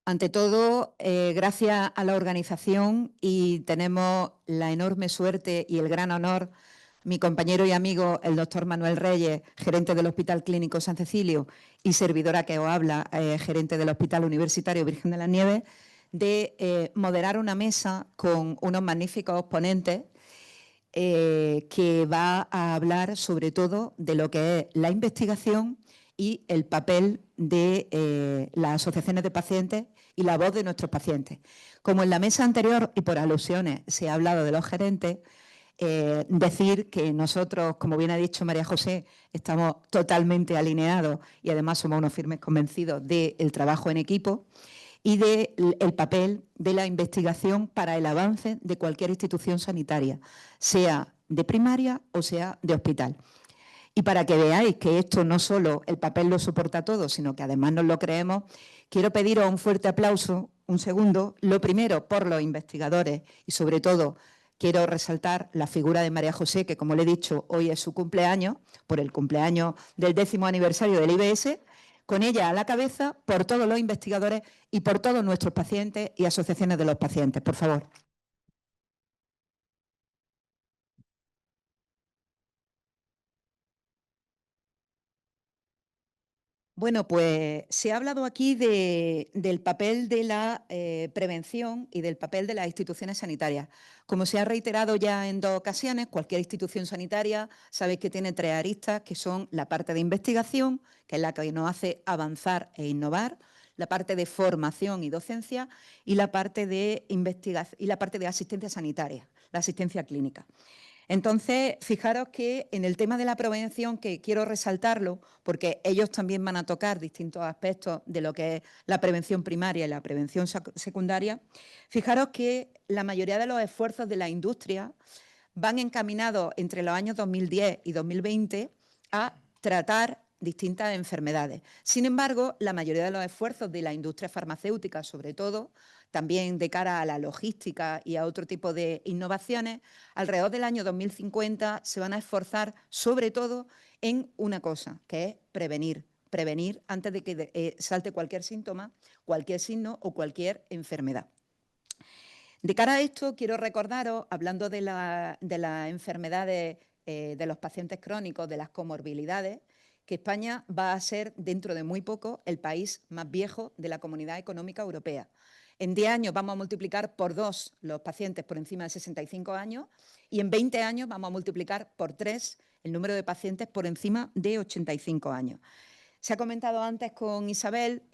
Ante todo, gracias a la organización, y tenemos la enorme suerte y el gran honor, mi compañero y amigo, el doctor Manuel Reyes, gerente del Hospital Clínico San Cecilio, y servidora que os habla, gerente del Hospital Universitario Virgen de las Nieves, de moderar una mesa con unos magníficos ponentes que va a hablar sobre todo de lo que es la investigación y el papel de las asociaciones de pacientes y la voz de nuestros pacientes. Como en la mesa anterior, y por alusiones, se ha hablado de los gerentes, decir que nosotros, como bien ha dicho María José, estamos totalmente alineados y además somos unos firmes convencidos del trabajo en equipo y del papel de la investigación para el avance de cualquier institución sanitaria, sea de primaria o sea de hospital. Y para que veáis que esto no solo el papel lo soporta todo, sino que además nos lo creemos, quiero pediros un fuerte aplauso, un segundo, lo primero por los investigadores y sobre todo quiero resaltar la figura de María José, que como le he dicho, hoy es su cumpleaños, por el cumpleaños del 10º aniversario del IBS, con ella a la cabeza, por todos los investigadores y por todos nuestros pacientes y asociaciones de los pacientes. Por favor. Bueno, pues se ha hablado aquí del papel de la prevención y del papel de las instituciones sanitarias. Como se ha reiterado ya en 2 ocasiones, cualquier institución sanitaria sabéis que tiene 3 aristas, que son la parte de investigación, que es la que nos hace avanzar e innovar, la parte de formación y docencia y la parte de investigación y la parte de asistencia sanitaria, la asistencia clínica. Entonces, fijaros que en el tema de la prevención, que quiero resaltarlo, porque ellos también van a tocar distintos aspectos de lo que es la prevención primaria y la prevención secundaria, fijaros que la mayoría de los esfuerzos de la industria van encaminados entre los años 2010 y 2020 a tratar distintas enfermedades. Sin embargo, la mayoría de los esfuerzos de la industria farmacéutica, sobre todo, también de cara a la logística y a otro tipo de innovaciones, alrededor del año 2050 se van a esforzar sobre todo en una cosa, que es prevenir antes de que salte cualquier síntoma, cualquier signo o cualquier enfermedad. De cara a esto, quiero recordaros, hablando de las enfermedades de los pacientes crónicos, de las comorbilidades, que España va a ser, dentro de muy poco, el país más viejo de la Comunidad Económica Europea. En 10 años vamos a multiplicar por 2 los pacientes por encima de 65 años y en 20 años vamos a multiplicar por 3 el número de pacientes por encima de 85 años. Se ha comentado antes con Isabel,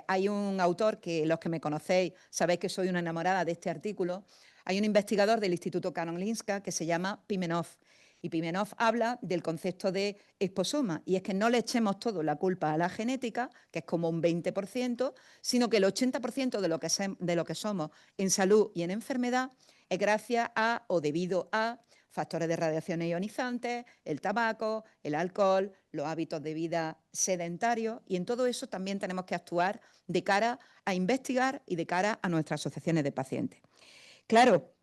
hay un autor que los que me conocéis sabéis que soy una enamorada de este artículo. Hay un investigador del Instituto Karolinska que se llama Pimenov. Y Pimenov habla del concepto de exposoma, y es que no le echemos todo la culpa a la genética, que es como un 20%, sino que el 80% de lo que somos en salud y en enfermedad es gracias a o debido a factores de radiaciones ionizantes, el tabaco, el alcohol, los hábitos de vida sedentarios, y en todo eso también tenemos que actuar de cara a investigar y de cara a nuestras asociaciones de pacientes. Claro,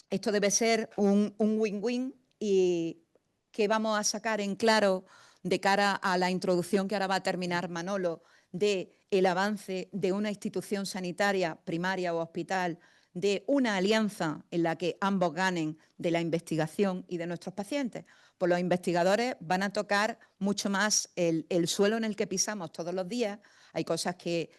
esto debe ser un win-win, y ¿qué vamos a sacar en claro de cara a la introducción que ahora va a terminar Manolo del avance de una institución sanitaria, primaria o hospital, de una alianza en la que ambos ganen de la investigación y de nuestros pacientes? Pues los investigadores van a tocar mucho más el suelo en el que pisamos todos los días. Hay cosas que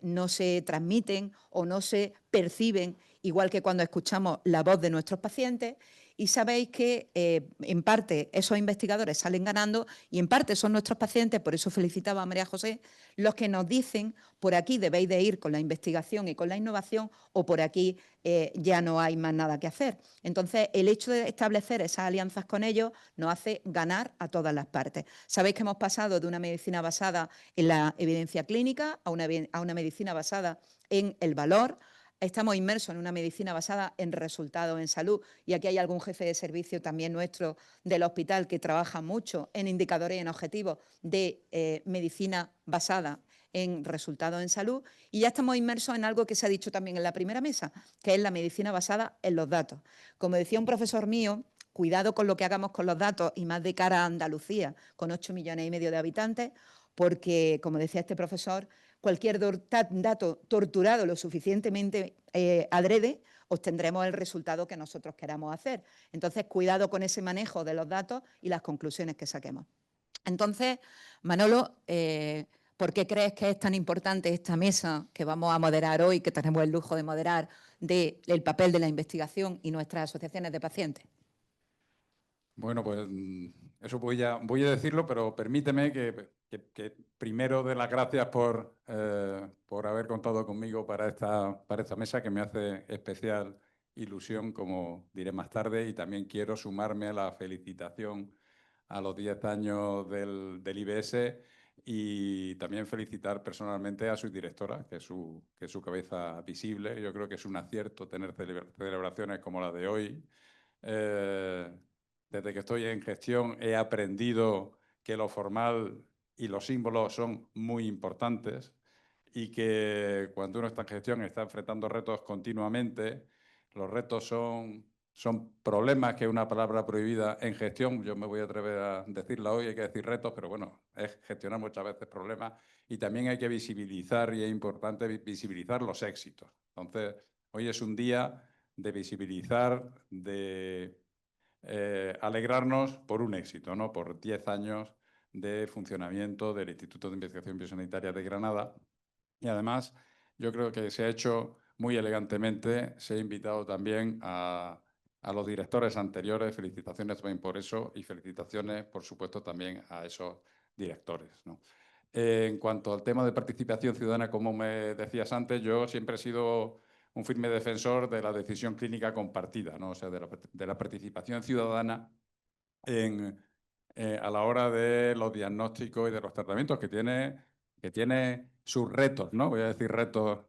no se transmiten o no se perciben, igual que cuando escuchamos la voz de nuestros pacientes, y sabéis que en parte esos investigadores salen ganando y en parte son nuestros pacientes, por eso felicitaba a María José, los que nos dicen por aquí debéis de ir con la investigación y con la innovación, o por aquí ya no hay más nada que hacer. Entonces, el hecho de establecer esas alianzas con ellos nos hace ganar a todas las partes. Sabéis que hemos pasado de una medicina basada en la evidencia clínica a una medicina basada en el valor. Estamos inmersos en una medicina basada en resultados en salud, y aquí hay algún jefe de servicio también nuestro del hospital que trabaja mucho en indicadores y en objetivos de medicina basada en resultados en salud, y ya estamos inmersos en algo que se ha dicho también en la primera mesa, que es la medicina basada en los datos. Como decía un profesor mío, cuidado con lo que hagamos con los datos, y más de cara a Andalucía, con 8,5 millones de habitantes, porque, como decía este profesor, cualquier dato torturado lo suficientemente adrede, obtendremos el resultado que nosotros queramos hacer. Entonces, cuidado con ese manejo de los datos y las conclusiones que saquemos. Entonces, Manolo, ¿por qué crees que es tan importante esta mesa que vamos a moderar hoy, que tenemos el lujo de moderar, del papel de la investigación y nuestras asociaciones de pacientes? Bueno, pues eso voy a decirlo, pero permíteme que primero dé las gracias por haber contado conmigo para esta mesa, que me hace especial ilusión, como diré más tarde, y también quiero sumarme a la felicitación a los 10 años del IBS y también felicitar personalmente a su directora, que es su cabeza visible. Yo creo que es un acierto tener celebraciones como la de hoy. Desde que estoy en gestión he aprendido que lo formal y los símbolos son muy importantes y que cuando uno está en gestión está enfrentando retos continuamente. Los retos son problemas, que es una palabra prohibida en gestión. Yo me voy a atrever a decirla hoy, hay que decir retos, pero bueno, es gestionar muchas veces problemas y también hay que visibilizar, y es importante visibilizar los éxitos. Entonces, hoy es un día de visibilizar, de alegrarnos por un éxito, ¿no? Por 10 años de funcionamiento del Instituto de Investigación Biosanitaria de Granada. Y además, yo creo que se ha hecho muy elegantemente. Se ha invitado también a los directores anteriores. Felicitaciones también por eso y felicitaciones, por supuesto, también a esos directores, ¿no? En cuanto al tema de participación ciudadana, como me decías antes, yo siempre he sido un firme defensor de la decisión clínica compartida, ¿no? O sea, de la participación ciudadana a la hora de los diagnósticos y de los tratamientos, que tiene sus retos, ¿no? Voy a decir retos,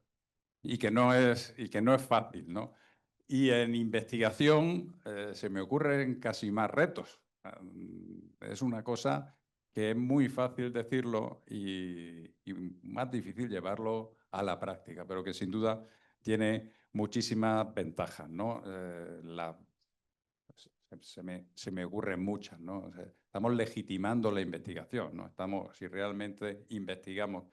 y que no es fácil, ¿no? Y en investigación se me ocurren casi más retos. Es una cosa que es muy fácil decirlo y más difícil llevarlo a la práctica, pero que sin duda tiene muchísimas ventajas, ¿no? Se me ocurren muchas, ¿no? O sea, estamos legitimando la investigación, ¿no? Si realmente investigamos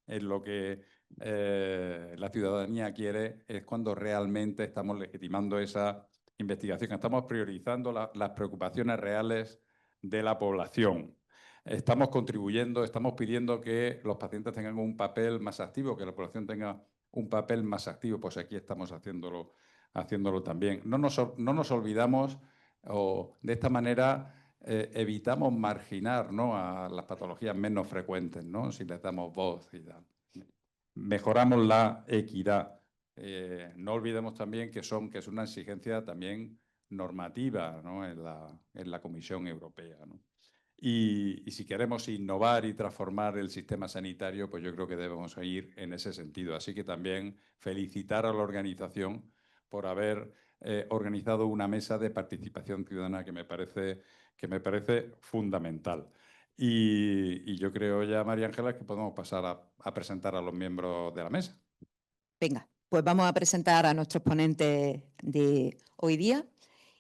en lo que la ciudadanía quiere, es cuando realmente estamos legitimando esa investigación. Estamos priorizando las preocupaciones reales de la población. Estamos contribuyendo, estamos pidiendo que los pacientes tengan un papel más activo, que la población tenga un papel más activo. Pues aquí estamos haciéndolo también. No nos olvidamos, o de esta manera evitamos marginar, ¿no?, a las patologías menos frecuentes, ¿no?, si les damos voz y tal. Mejoramos la equidad. No olvidemos también que es una exigencia también normativa, ¿no?, en la Comisión Europea, ¿no? Y si queremos innovar y transformar el sistema sanitario, pues yo creo que debemos ir en ese sentido. Así que también felicitar a la organización por haber organizado una mesa de participación ciudadana que me parece fundamental. Y yo creo ya, María Ángela, que podemos pasar a presentar a los miembros de la mesa. Venga, pues vamos a presentar a nuestros ponentes de hoy día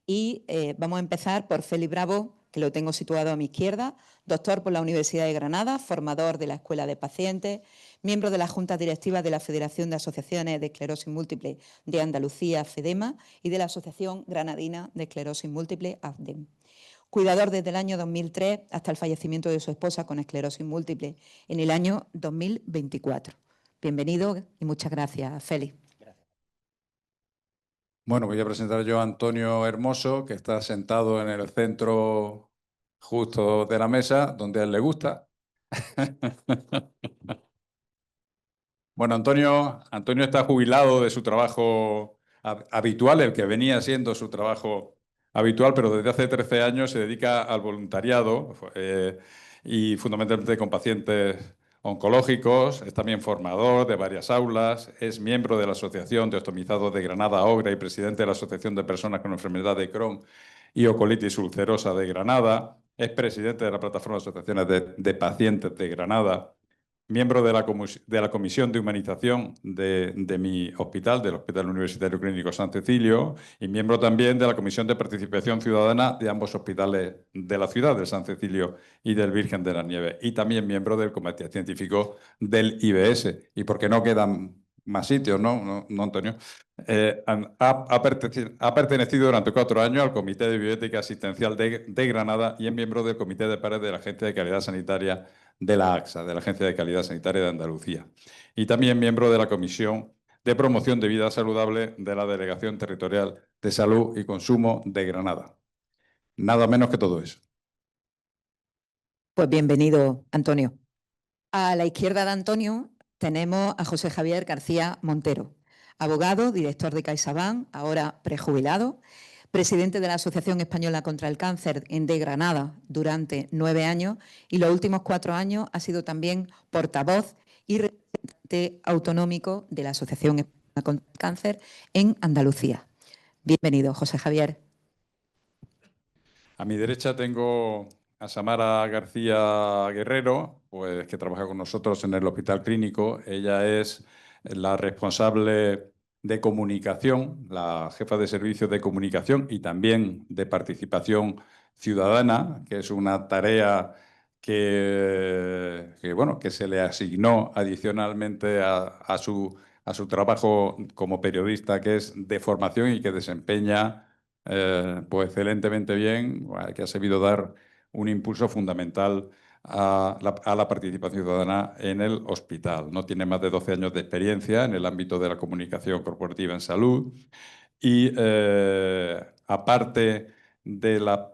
y vamos a empezar por Félix Bravo, que lo tengo situado a mi izquierda, doctor por la Universidad de Granada, formador de la Escuela de Pacientes, miembro de la Junta Directiva de la Federación de Asociaciones de Esclerosis Múltiple de Andalucía, FEDEMA, y de la Asociación Granadina de Esclerosis Múltiple, AFDEM. Cuidador desde el año 2003 hasta el fallecimiento de su esposa con esclerosis múltiple en el año 2024. Bienvenido y muchas gracias, Félix. Bueno, voy a presentar yo a Antonio Hermoso, que está sentado en el centro justo de la mesa, donde a él le gusta. Bueno, Antonio está jubilado de su trabajo habitual, el que venía siendo su trabajo habitual, pero desde hace 13 años se dedica al voluntariado y fundamentalmente con pacientes oncológicos. Es también formador de varias aulas, es miembro de la Asociación de Ostomizados de Granada, OGRA, y presidente de la Asociación de Personas con Enfermedad de Crohn y o colitis ulcerosa de Granada. Es presidente de la Plataforma de Asociaciones de Pacientes de Granada. miembro de la Comisión de Humanización de mi hospital, del Hospital Universitario Clínico San Cecilio, y miembro también de la Comisión de Participación Ciudadana de ambos hospitales de la ciudad, del San Cecilio y del Virgen de las Nieves, y también miembro del Comité Científico del IBS. Y porque no quedan más sitios, ¿no, Antonio? Ha pertenecido durante 4 años al Comité de Bioética Asistencial de Granada y es miembro del Comité de Pares de la Agencia de Calidad Sanitaria de la AXA, de la Agencia de Calidad Sanitaria de Andalucía. Y también miembro de la Comisión de Promoción de Vida Saludable de la Delegación Territorial de Salud y Consumo de Granada. Nada menos que todo eso. Pues bienvenido, Antonio. A la izquierda de Antonio tenemos a José Javier García Montero, abogado, director de CaixaBank, ahora prejubilado, presidente de la Asociación Española contra el Cáncer de Granada durante 9 años y los últimos 4 años ha sido también portavoz y representante autonómico de la Asociación Española contra el Cáncer en Andalucía. Bienvenido, José Javier. A mi derecha tengo a Samara García Guerrero, pues, que trabaja con nosotros en el Hospital Clínico. Ella es la responsable de comunicación, la jefa de servicios de comunicación y también de participación ciudadana, que es una tarea que se le asignó adicionalmente a su trabajo como periodista, que es de formación y que desempeña pues excelentemente bien, que ha sabido dar un impulso fundamental a la participación ciudadana en el hospital. No tiene más de 12 años de experiencia en el ámbito de la comunicación corporativa en salud y aparte de la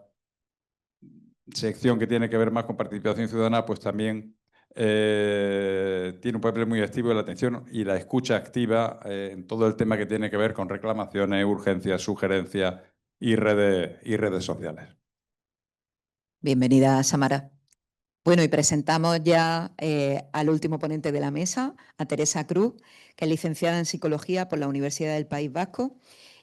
sección que tiene que ver más con participación ciudadana, pues también tiene un papel muy activo en la atención y la escucha activa en todo el tema que tiene que ver con reclamaciones, urgencias, sugerencias y redes sociales. Bienvenida, Samara. Bueno, y presentamos ya al último ponente de la mesa, a Teresa Cruz, que es licenciada en Psicología por la Universidad del País Vasco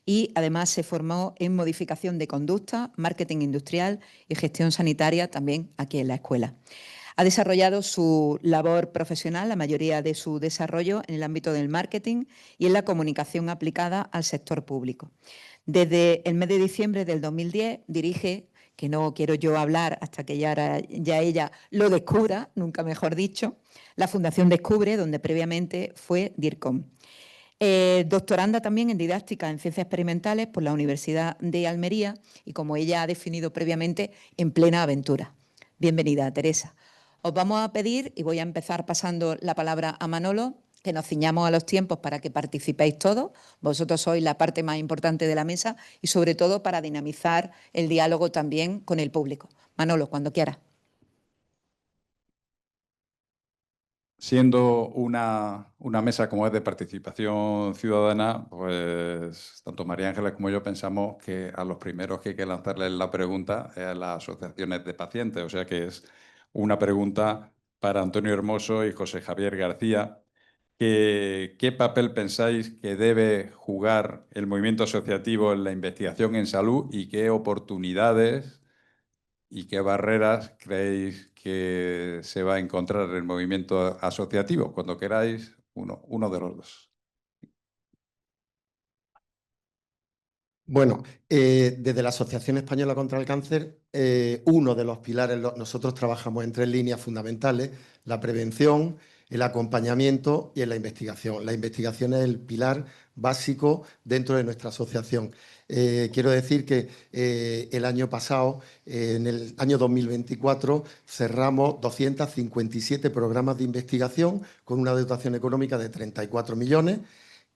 y además se formó en modificación de conducta, marketing industrial y gestión sanitaria también aquí en la escuela. Ha desarrollado su labor profesional, la mayoría de su desarrollo en el ámbito del marketing y en la comunicación aplicada al sector público. Desde el mes de diciembre del 2010 dirige, que no quiero yo hablar hasta que ya ella lo descubra, nunca mejor dicho, la Fundación Descubre, donde previamente fue DIRCOM. Doctoranda también en didáctica en ciencias experimentales por la Universidad de Almería y, como ella ha definido previamente, en plena aventura. Bienvenida, Teresa. Os vamos a pedir, y voy a empezar pasando la palabra a Manolo, que nos ciñamos a los tiempos para que participéis todos. Vosotros sois la parte más importante de la mesa y sobre todo para dinamizar el diálogo también con el público. Manolo, cuando quieras. Siendo una mesa como es de participación ciudadana, pues tanto María Ángeles como yo pensamos que a los primeros que hay que lanzarles la pregunta es a las asociaciones de pacientes, o sea que es una pregunta para Antonio Hermoso y José Javier García. ¿Qué papel pensáis que debe jugar el movimiento asociativo en la investigación en salud y qué oportunidades y qué barreras creéis que se va a encontrar en el movimiento asociativo? Cuando queráis, uno de los dos. Bueno, desde la Asociación Española contra el Cáncer, uno de los pilares, nosotros trabajamos en 3 líneas fundamentales: la prevención, el acompañamiento y en la investigación. La investigación es el pilar básico dentro de nuestra asociación. Quiero decir que el año pasado, en el año 2024, cerramos 257 programas de investigación con una dotación económica de 34 millones.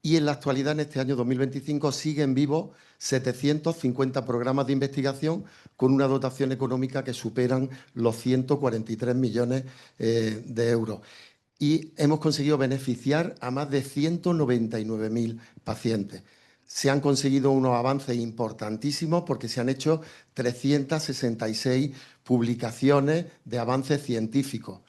Y en la actualidad, en este año 2025, siguen vivos 750 programas de investigación con una dotación económica que superan los 143 millones de euros. Y hemos conseguido beneficiar a más de 199.000 pacientes. Se han conseguido unos avances importantísimos porque se han hecho 366 publicaciones de avances científicos.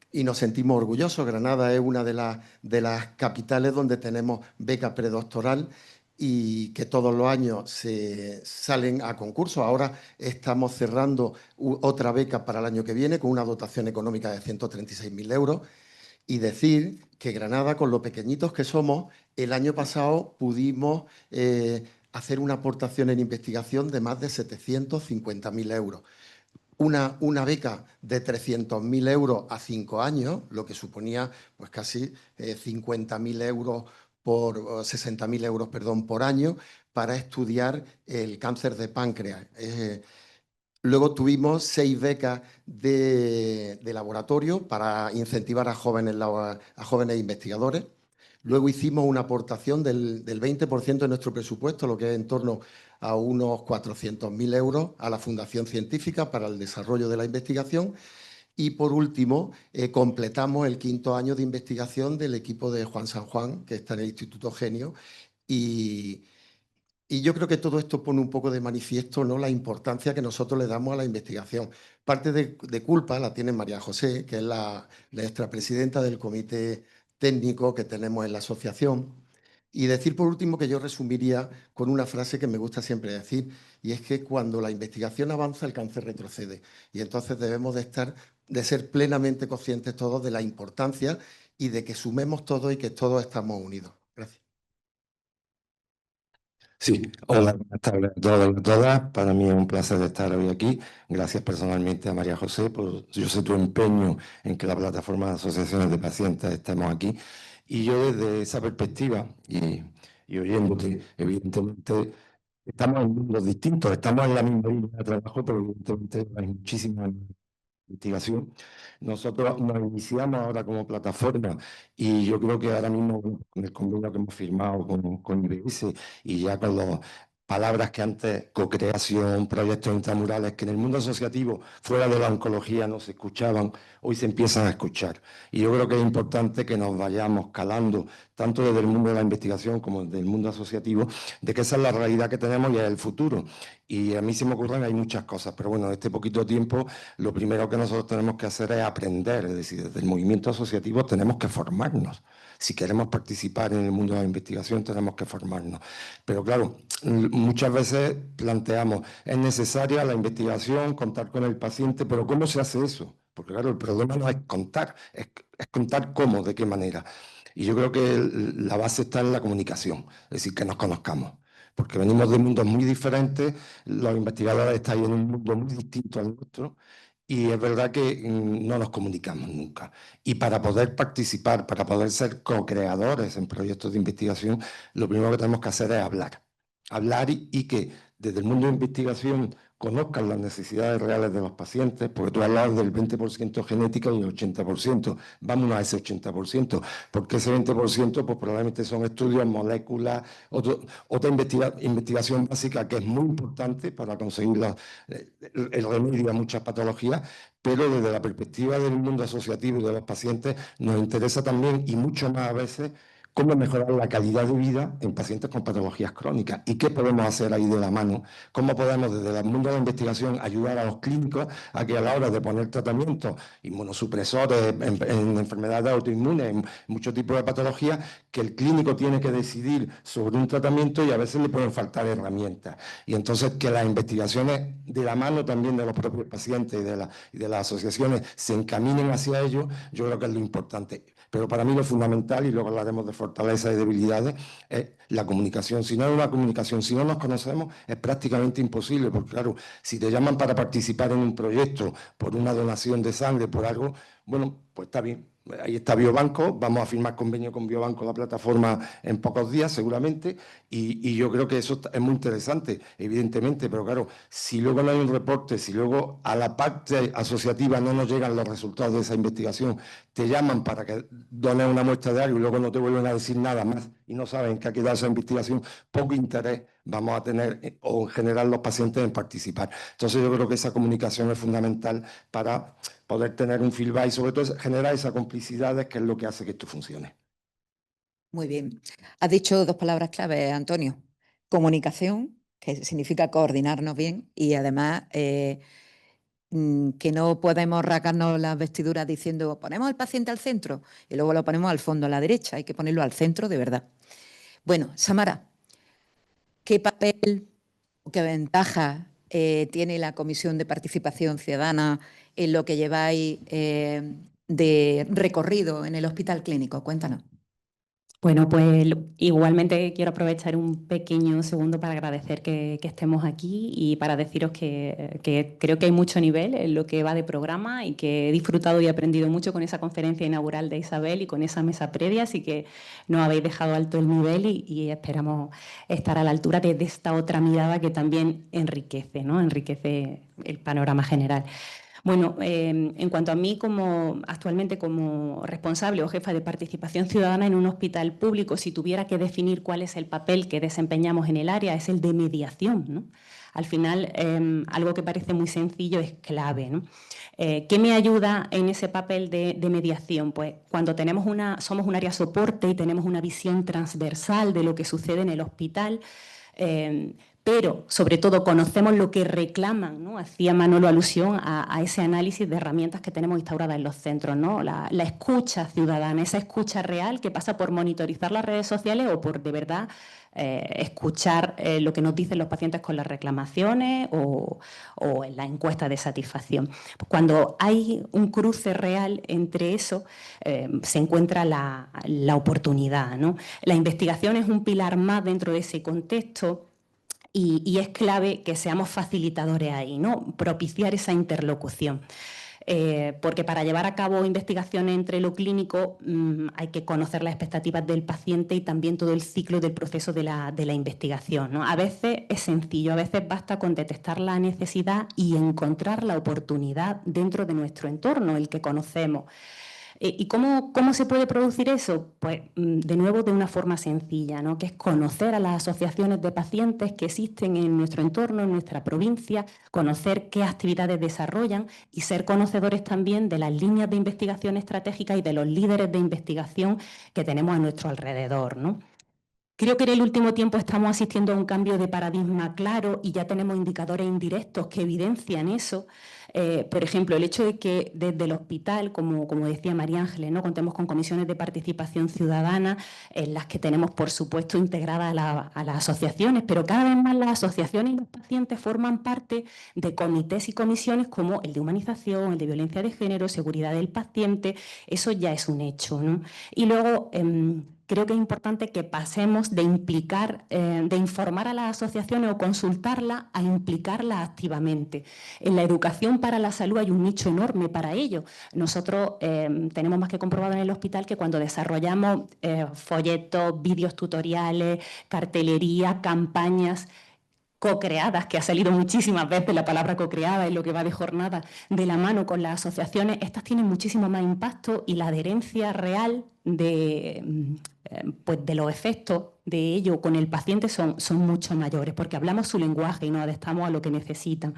Y nos sentimos orgullosos. Granada es una de las capitales donde tenemos beca predoctoral y que todos los años se salen a concurso. Ahora estamos cerrando otra beca para el año que viene con una dotación económica de 136.000 euros. Y decir que Granada, con lo pequeñitos que somos, el año pasado pudimos hacer una aportación en investigación de más de 750.000 euros. Una beca de 300.000 euros a 5 años, lo que suponía pues casi 50.000 euros por 60.000 euros, perdón, por año para estudiar el cáncer de páncreas. Luego tuvimos 6 becas de laboratorio para incentivar a jóvenes investigadores. Luego hicimos una aportación del 20% de nuestro presupuesto, lo que es en torno a unos 400.000 euros, a la Fundación Científica para el desarrollo de la investigación. Y por último, completamos el 5.º año de investigación del equipo de Juan San Juan, que está en el Instituto Genio. Y yo creo que todo esto pone un poco de manifiesto, ¿no?, la importancia que nosotros le damos a la investigación. Parte de culpa la tiene María José, que es la extrapresidenta del comité técnico que tenemos en la asociación. Y decir por último que yo resumiría con una frase que me gusta siempre decir, y es que cuando la investigación avanza, el cáncer retrocede. Y entonces debemos de ser plenamente conscientes todos de la importancia y de que sumemos todos y que todos estamos unidos. Gracias. Sí, hola, buenas tardes a todos y a todas. Para mí es un placer estar hoy aquí. Gracias personalmente a María José por yo sé tu empeño en que la plataforma de asociaciones de pacientes estemos aquí. Y yo desde esa perspectiva y oyéndote, evidentemente, estamos en mundos distintos, estamos en la misma línea de trabajo, pero evidentemente hay muchísima investigación. Nosotros nos iniciamos ahora como plataforma y yo creo que ahora mismo con el convenio que hemos firmado con IBS y ya con las palabras que antes, co-creación, proyectos intramurales, que en el mundo asociativo, fuera de la oncología, no se escuchaban, hoy se empiezan a escuchar. Y yo creo que es importante que nos vayamos calando, tanto desde el mundo de la investigación como desde el mundo asociativo, de que esa es la realidad que tenemos y es el futuro. Y a mí se me ocurren, hay muchas cosas, pero bueno, en este poquito tiempo, lo primero que nosotros tenemos que hacer es aprender, es decir, desde el movimiento asociativo tenemos que formarnos. Si queremos participar en el mundo de la investigación, tenemos que formarnos. Pero claro, muchas veces planteamos, es necesaria la investigación, contar con el paciente, pero ¿cómo se hace eso? Porque claro, el problema no es contar, es contar cómo, de qué manera. Y yo creo que la base está en la comunicación, es decir, que nos conozcamos. Porque venimos de mundos muy diferentes, los investigadores están en un mundo muy distinto al nuestro, y es verdad que no nos comunicamos nunca. Y para poder participar, para poder ser co-creadores en proyectos de investigación, lo primero que tenemos que hacer es hablar. Hablar y que desde el mundo de investigación conozcan las necesidades reales de los pacientes, porque tú hablas del 20% genética y el 80%. Vámonos a ese 80%, porque ese 20% pues, probablemente son estudios, moléculas, otra investigación básica que es muy importante para conseguir el remedio a muchas patologías, pero desde la perspectiva del mundo asociativo y de los pacientes nos interesa también y mucho más a veces cómo mejorar la calidad de vida en pacientes con patologías crónicas y qué podemos hacer ahí de la mano, cómo podemos desde el mundo de la investigación ayudar a los clínicos a que a la hora de poner tratamientos inmunosupresores en enfermedades autoinmunes, en muchos tipos de patologías, que el clínico tiene que decidir sobre un tratamiento y a veces le pueden faltar herramientas. Y entonces que las investigaciones de la mano también de los propios pacientes y de las asociaciones se encaminen hacia ello, yo creo que es lo importante. Pero para mí lo fundamental, y luego hablaremos de fortalezas y debilidades, es la comunicación. Si no hay una comunicación, si no nos conocemos, es prácticamente imposible, porque claro, si te llaman para participar en un proyecto, por una donación de sangre, por algo, bueno, pues está bien. Ahí está Biobanco, vamos a firmar convenio con Biobanco, la plataforma, en pocos días seguramente, y yo creo que eso es muy interesante, evidentemente, pero claro, si luego no hay un reporte, si luego a la parte asociativa no nos llegan los resultados de esa investigación, te llaman para que dones una muestra de algo y luego no te vuelven a decir nada más y no saben que ha quedado esa investigación, poco interés vamos a tener o en general los pacientes en participar. Entonces yo creo que esa comunicación es fundamental para poder tener un feedback y sobre todo generar esas complicidades que es lo que hace que esto funcione. Muy bien. Has dicho 2 palabras clave, Antonio. Comunicación, que significa coordinarnos bien, y además que no podemos rasgarnos las vestiduras diciendo ponemos al paciente al centro y luego lo ponemos al fondo a la derecha. Hay que ponerlo al centro de verdad. Bueno, Samara, ¿qué papel o qué ventaja tiene la Comisión de Participación Ciudadana en lo que lleváis de recorrido en el Hospital Clínico? Cuéntanos. Bueno, pues igualmente quiero aprovechar un pequeño segundo para agradecer que estemos aquí y para deciros que creo que hay mucho nivel en lo que va de programa y que he disfrutado y aprendido mucho con esa conferencia inaugural de Isabel y con esa mesa previa, así que no habéis dejado alto el nivel y esperamos estar a la altura de esta otra mirada que también enriquece, ¿no? Enriquece el panorama general. Bueno, en cuanto a mí, actualmente como responsable o jefa de participación ciudadana en un hospital público, si tuviera que definir cuál es el papel que desempeñamos en el área, es el de mediación, ¿no? Al final, algo que parece muy sencillo es clave, ¿no? ¿Qué me ayuda en ese papel de mediación? Pues cuando somos un área soporte y tenemos una visión transversal de lo que sucede en el hospital, pero sobre todo conocemos lo que reclaman, ¿no? Hacía Manolo alusión a ese análisis de herramientas que tenemos instauradas en los centros, ¿no? La escucha ciudadana, esa escucha real que pasa por monitorizar las redes sociales o por de verdad escuchar lo que nos dicen los pacientes con las reclamaciones o en la encuesta de satisfacción. Pues cuando hay un cruce real entre eso, se encuentra la oportunidad, ¿no? La investigación es un pilar más dentro de ese contexto. Y es clave que seamos facilitadores ahí, ¿no? Propiciar esa interlocución. Porque para llevar a cabo investigaciones entre lo clínico hay que conocer las expectativas del paciente y también todo el ciclo del proceso de la investigación, ¿no? A veces es sencillo, a veces basta con detectar la necesidad y encontrar la oportunidad dentro de nuestro entorno, el que conocemos. ¿Y cómo se puede producir eso? Pues de nuevo de una forma sencilla, ¿no? Que es conocer a las asociaciones de pacientes que existen en nuestro entorno, en nuestra provincia, conocer qué actividades desarrollan y ser conocedores también de las líneas de investigación estratégica y de los líderes de investigación que tenemos a nuestro alrededor, ¿no? Creo que en el último tiempo estamos asistiendo a un cambio de paradigma claro y ya tenemos indicadores indirectos que evidencian eso. Por ejemplo, el hecho de que desde el hospital, como decía María Ángeles, ¿no? Contemos con comisiones de participación ciudadana en las que tenemos, por supuesto, integradas a las asociaciones, pero cada vez más las asociaciones y los pacientes forman parte de comités y comisiones como el de humanización, el de violencia de género, seguridad del paciente. Eso ya es un hecho, ¿no? Y luego creo que es importante que pasemos de informar a las asociaciones o consultarlas a implicarlas activamente. En la educación para la salud hay un nicho enorme para ello. Nosotros tenemos más que comprobado en el hospital que cuando desarrollamos folletos, vídeos tutoriales, cartelería, campañas co-creadas, que ha salido muchísimas veces la palabra co-creada en lo que va de jornada, de la mano con las asociaciones, estas tienen muchísimo más impacto y la adherencia real de los efectos de ello con el paciente son mucho mayores, porque hablamos su lenguaje y nos adaptamos a lo que necesitan.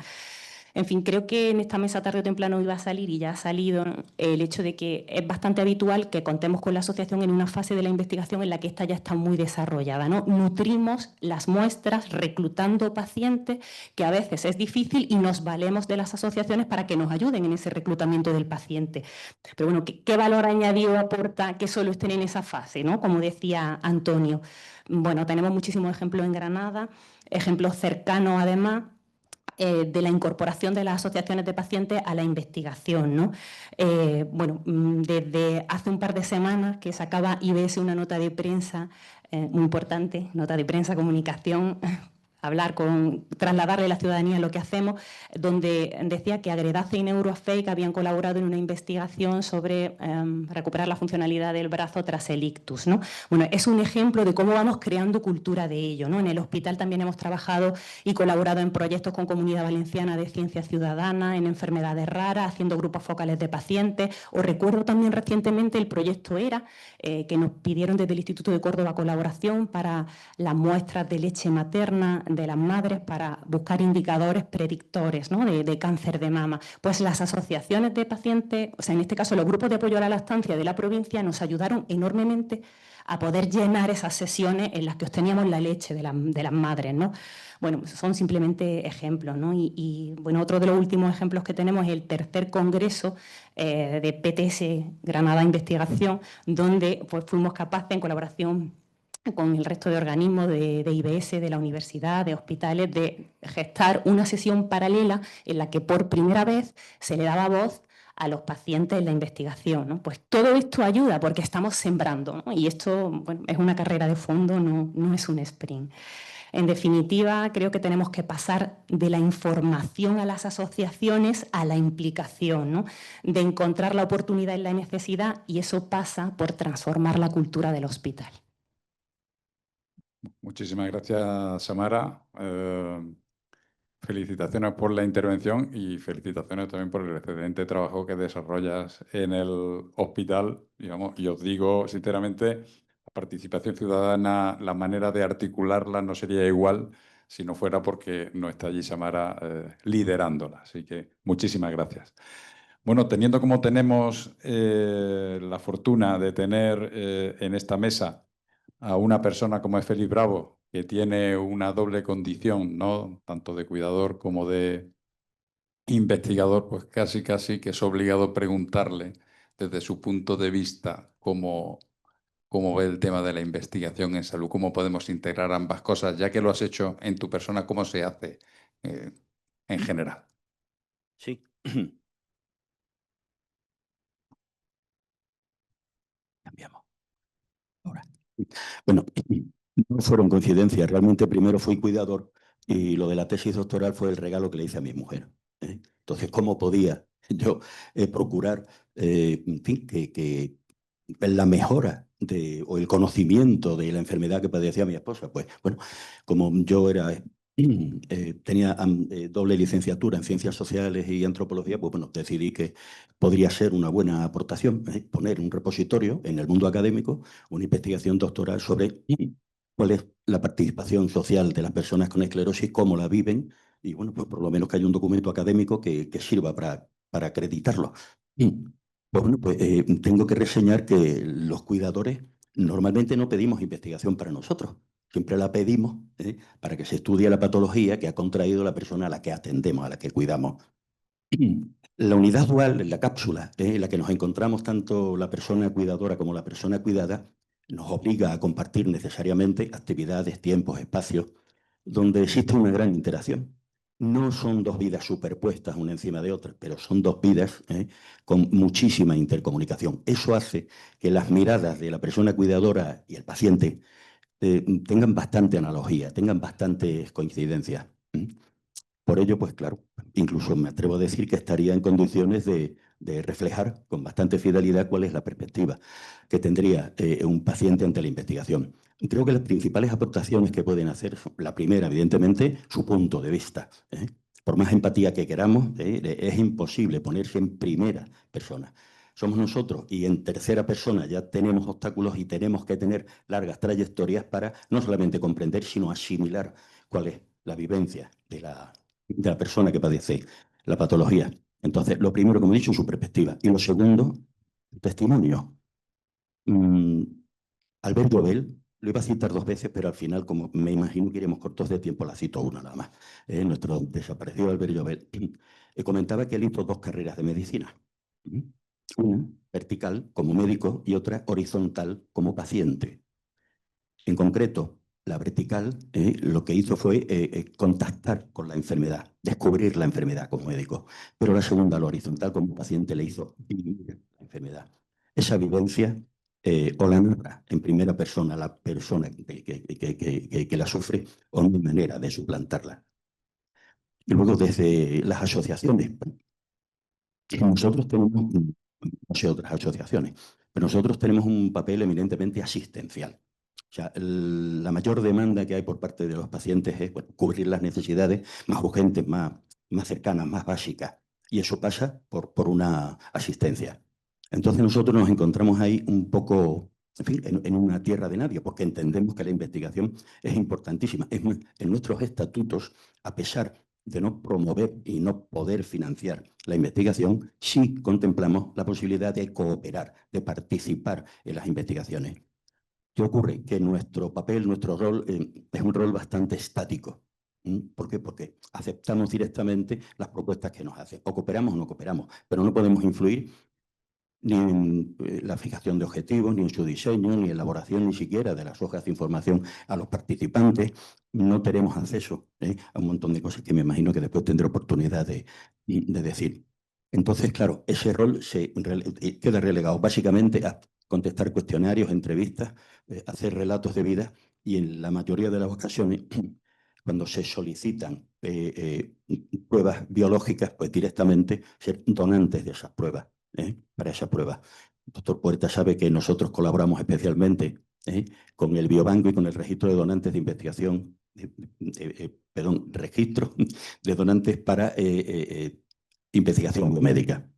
En fin, creo que en esta mesa tarde o temprano iba a salir y ya ha salido el hecho de que es bastante habitual que contemos con la asociación en una fase de la investigación en la que esta ya está muy desarrollada, ¿no? Nutrimos las muestras reclutando pacientes, que a veces es difícil y nos valemos de las asociaciones para que nos ayuden en ese reclutamiento del paciente. Pero bueno, ¿qué valor añadido aporta que solo estén en esa fase, ¿no? Como decía Antonio. Bueno, tenemos muchísimos ejemplos en Granada, ejemplos cercanos además, de la incorporación de las asociaciones de pacientes a la investigación, ¿no? Bueno, desde hace un par de semanas que sacaba IBS una nota de prensa muy importante, nota de prensa, comunicación, trasladarle a la ciudadanía lo que hacemos, donde decía que Agredace y Neurofake habían colaborado en una investigación sobre recuperar la funcionalidad del brazo tras el ictus, ¿no? Bueno, es un ejemplo de cómo vamos creando cultura de ello, ¿no? En el hospital también hemos trabajado y colaborado en proyectos con Comunidad Valenciana de Ciencia Ciudadana, en enfermedades raras, haciendo grupos focales de pacientes. Os recuerdo también recientemente el proyecto ERA, que nos pidieron desde el Instituto de Córdoba colaboración para las muestras de leche materna de las madres para buscar indicadores predictores, ¿no? de cáncer de mama. Pues las asociaciones de pacientes, o sea, en este caso los grupos de apoyo a la lactancia de la provincia, nos ayudaron enormemente a poder llenar esas sesiones en las que obteníamos la leche de las madres, ¿no? Bueno, son simplemente ejemplos, ¿no? Y bueno, otro de los últimos ejemplos que tenemos es el tercer congreso de PTS Granada Investigación, donde pues, fuimos capaces, en colaboración con el resto de organismos de IBS, de la universidad, de hospitales, de gestar una sesión paralela en la que por primera vez se le daba voz a los pacientes en la investigación, ¿no? Pues todo esto ayuda porque estamos sembrando, ¿no? Y esto, bueno, es una carrera de fondo, no es un sprint. En definitiva, creo que tenemos que pasar de la información a las asociaciones a la implicación, ¿no? De encontrar la oportunidad en la necesidad, y eso pasa por transformar la cultura del hospital. Muchísimas gracias, Samara. Felicitaciones por la intervención y felicitaciones también por el excelente trabajo que desarrollas en el hospital. Digamos, y os digo sinceramente, la participación ciudadana, la manera de articularla no sería igual si no fuera porque no está allí Samara liderándola. Así que muchísimas gracias. Bueno, teniendo como tenemos la fortuna de tener en esta mesa a una persona como es Félix Bravo, que tiene una doble condición, ¿no? Tanto de cuidador como de investigador, pues casi que es obligado preguntarle desde su punto de vista cómo ve el tema de la investigación en salud, cómo podemos integrar ambas cosas, ya que lo has hecho en tu persona, cómo se hace en general. Sí. Cambiamos. Ahora. Bueno, no fueron coincidencias. Realmente primero fui cuidador y lo de la tesis doctoral fue el regalo que le hice a mi mujer. Entonces, ¿cómo podía yo procurar, en fin, que la mejora o el conocimiento de la enfermedad que padecía mi esposa? Pues bueno, como yo tenía doble licenciatura en Ciencias Sociales y Antropología, pues bueno, decidí que podría ser una buena aportación poner un repositorio en el mundo académico, una investigación doctoral sobre cuál es la participación social de las personas con esclerosis, cómo la viven, y bueno, pues por lo menos que haya un documento académico que sirva para acreditarlo. Pues bueno, pues tengo que reseñar que los cuidadores normalmente no pedimos investigación para nosotros. Siempre la pedimos para que se estudie la patología que ha contraído la persona a la que atendemos, a la que cuidamos. La unidad dual, en la cápsula, en la que nos encontramos tanto la persona cuidadora como la persona cuidada, nos obliga a compartir necesariamente actividades, tiempos, espacios, donde existe una gran interacción. No son dos vidas superpuestas una encima de otra, pero son dos vidas con muchísima intercomunicación. Eso hace que las miradas de la persona cuidadora y el paciente tengan bastante analogía, tengan bastantes coincidencias. Por ello, pues claro, incluso me atrevo a decir que estaría en condiciones de reflejar con bastante fidelidad cuál es la perspectiva que tendría un paciente ante la investigación. Creo que las principales aportaciones que pueden hacer son, la primera, evidentemente, su punto de vista. Por más empatía que queramos, es imposible ponerse en primera persona. Somos nosotros y en tercera persona ya tenemos obstáculos y tenemos que tener largas trayectorias para no solamente comprender, sino asimilar cuál es la vivencia de la persona que padece la patología. Entonces, lo primero, como he dicho, su perspectiva. Y lo segundo, testimonio. Albert Llobel, lo iba a citar dos veces, pero al final, como me imagino que iremos cortos de tiempo, la cito una nada más. Nuestro desaparecido Albert Llobel comentaba que él hizo dos carreras de medicina. Una vertical como médico y otra horizontal como paciente. En concreto, la vertical lo que hizo fue contactar con la enfermedad, descubrir la enfermedad como médico. Pero la segunda, la horizontal como paciente, le hizo vivir la enfermedad. Esa vivencia o la narra en primera persona la persona que la sufre, o no hay manera de suplantarla. Y luego desde las asociaciones. Nosotros tenemos, no sé, otras asociaciones, pero nosotros tenemos un papel eminentemente asistencial. O sea, la mayor demanda que hay por parte de los pacientes es cubrir las necesidades más urgentes, más cercanas, más básicas. Y eso pasa por una asistencia. Entonces nosotros nos encontramos ahí un poco, en fin, en una tierra de nadie, porque entendemos que la investigación es importantísima. En nuestros estatutos, a pesar de no promover y no poder financiar la investigación, sí contemplamos la posibilidad de cooperar, de participar en las investigaciones. ¿Qué ocurre? Que nuestro papel, nuestro rol es un rol bastante estático. ¿Por qué? Porque aceptamos directamente las propuestas que nos hacen. O cooperamos o no cooperamos, pero no podemos influir ni en la fijación de objetivos, ni en su diseño, ni elaboración ni siquiera de las hojas de información a los participantes. No tenemos acceso a un montón de cosas que me imagino que después tendré oportunidad de decir. Entonces, claro, ese rol queda relegado básicamente a contestar cuestionarios, entrevistas, hacer relatos de vida y en la mayoría de las ocasiones, cuando se solicitan pruebas biológicas, pues directamente ser donantes de esas pruebas, para esa prueba. El doctor Puerta sabe que nosotros colaboramos especialmente con el Biobanco y con el registro de donantes de investigación, registro de donantes para investigación biomédica.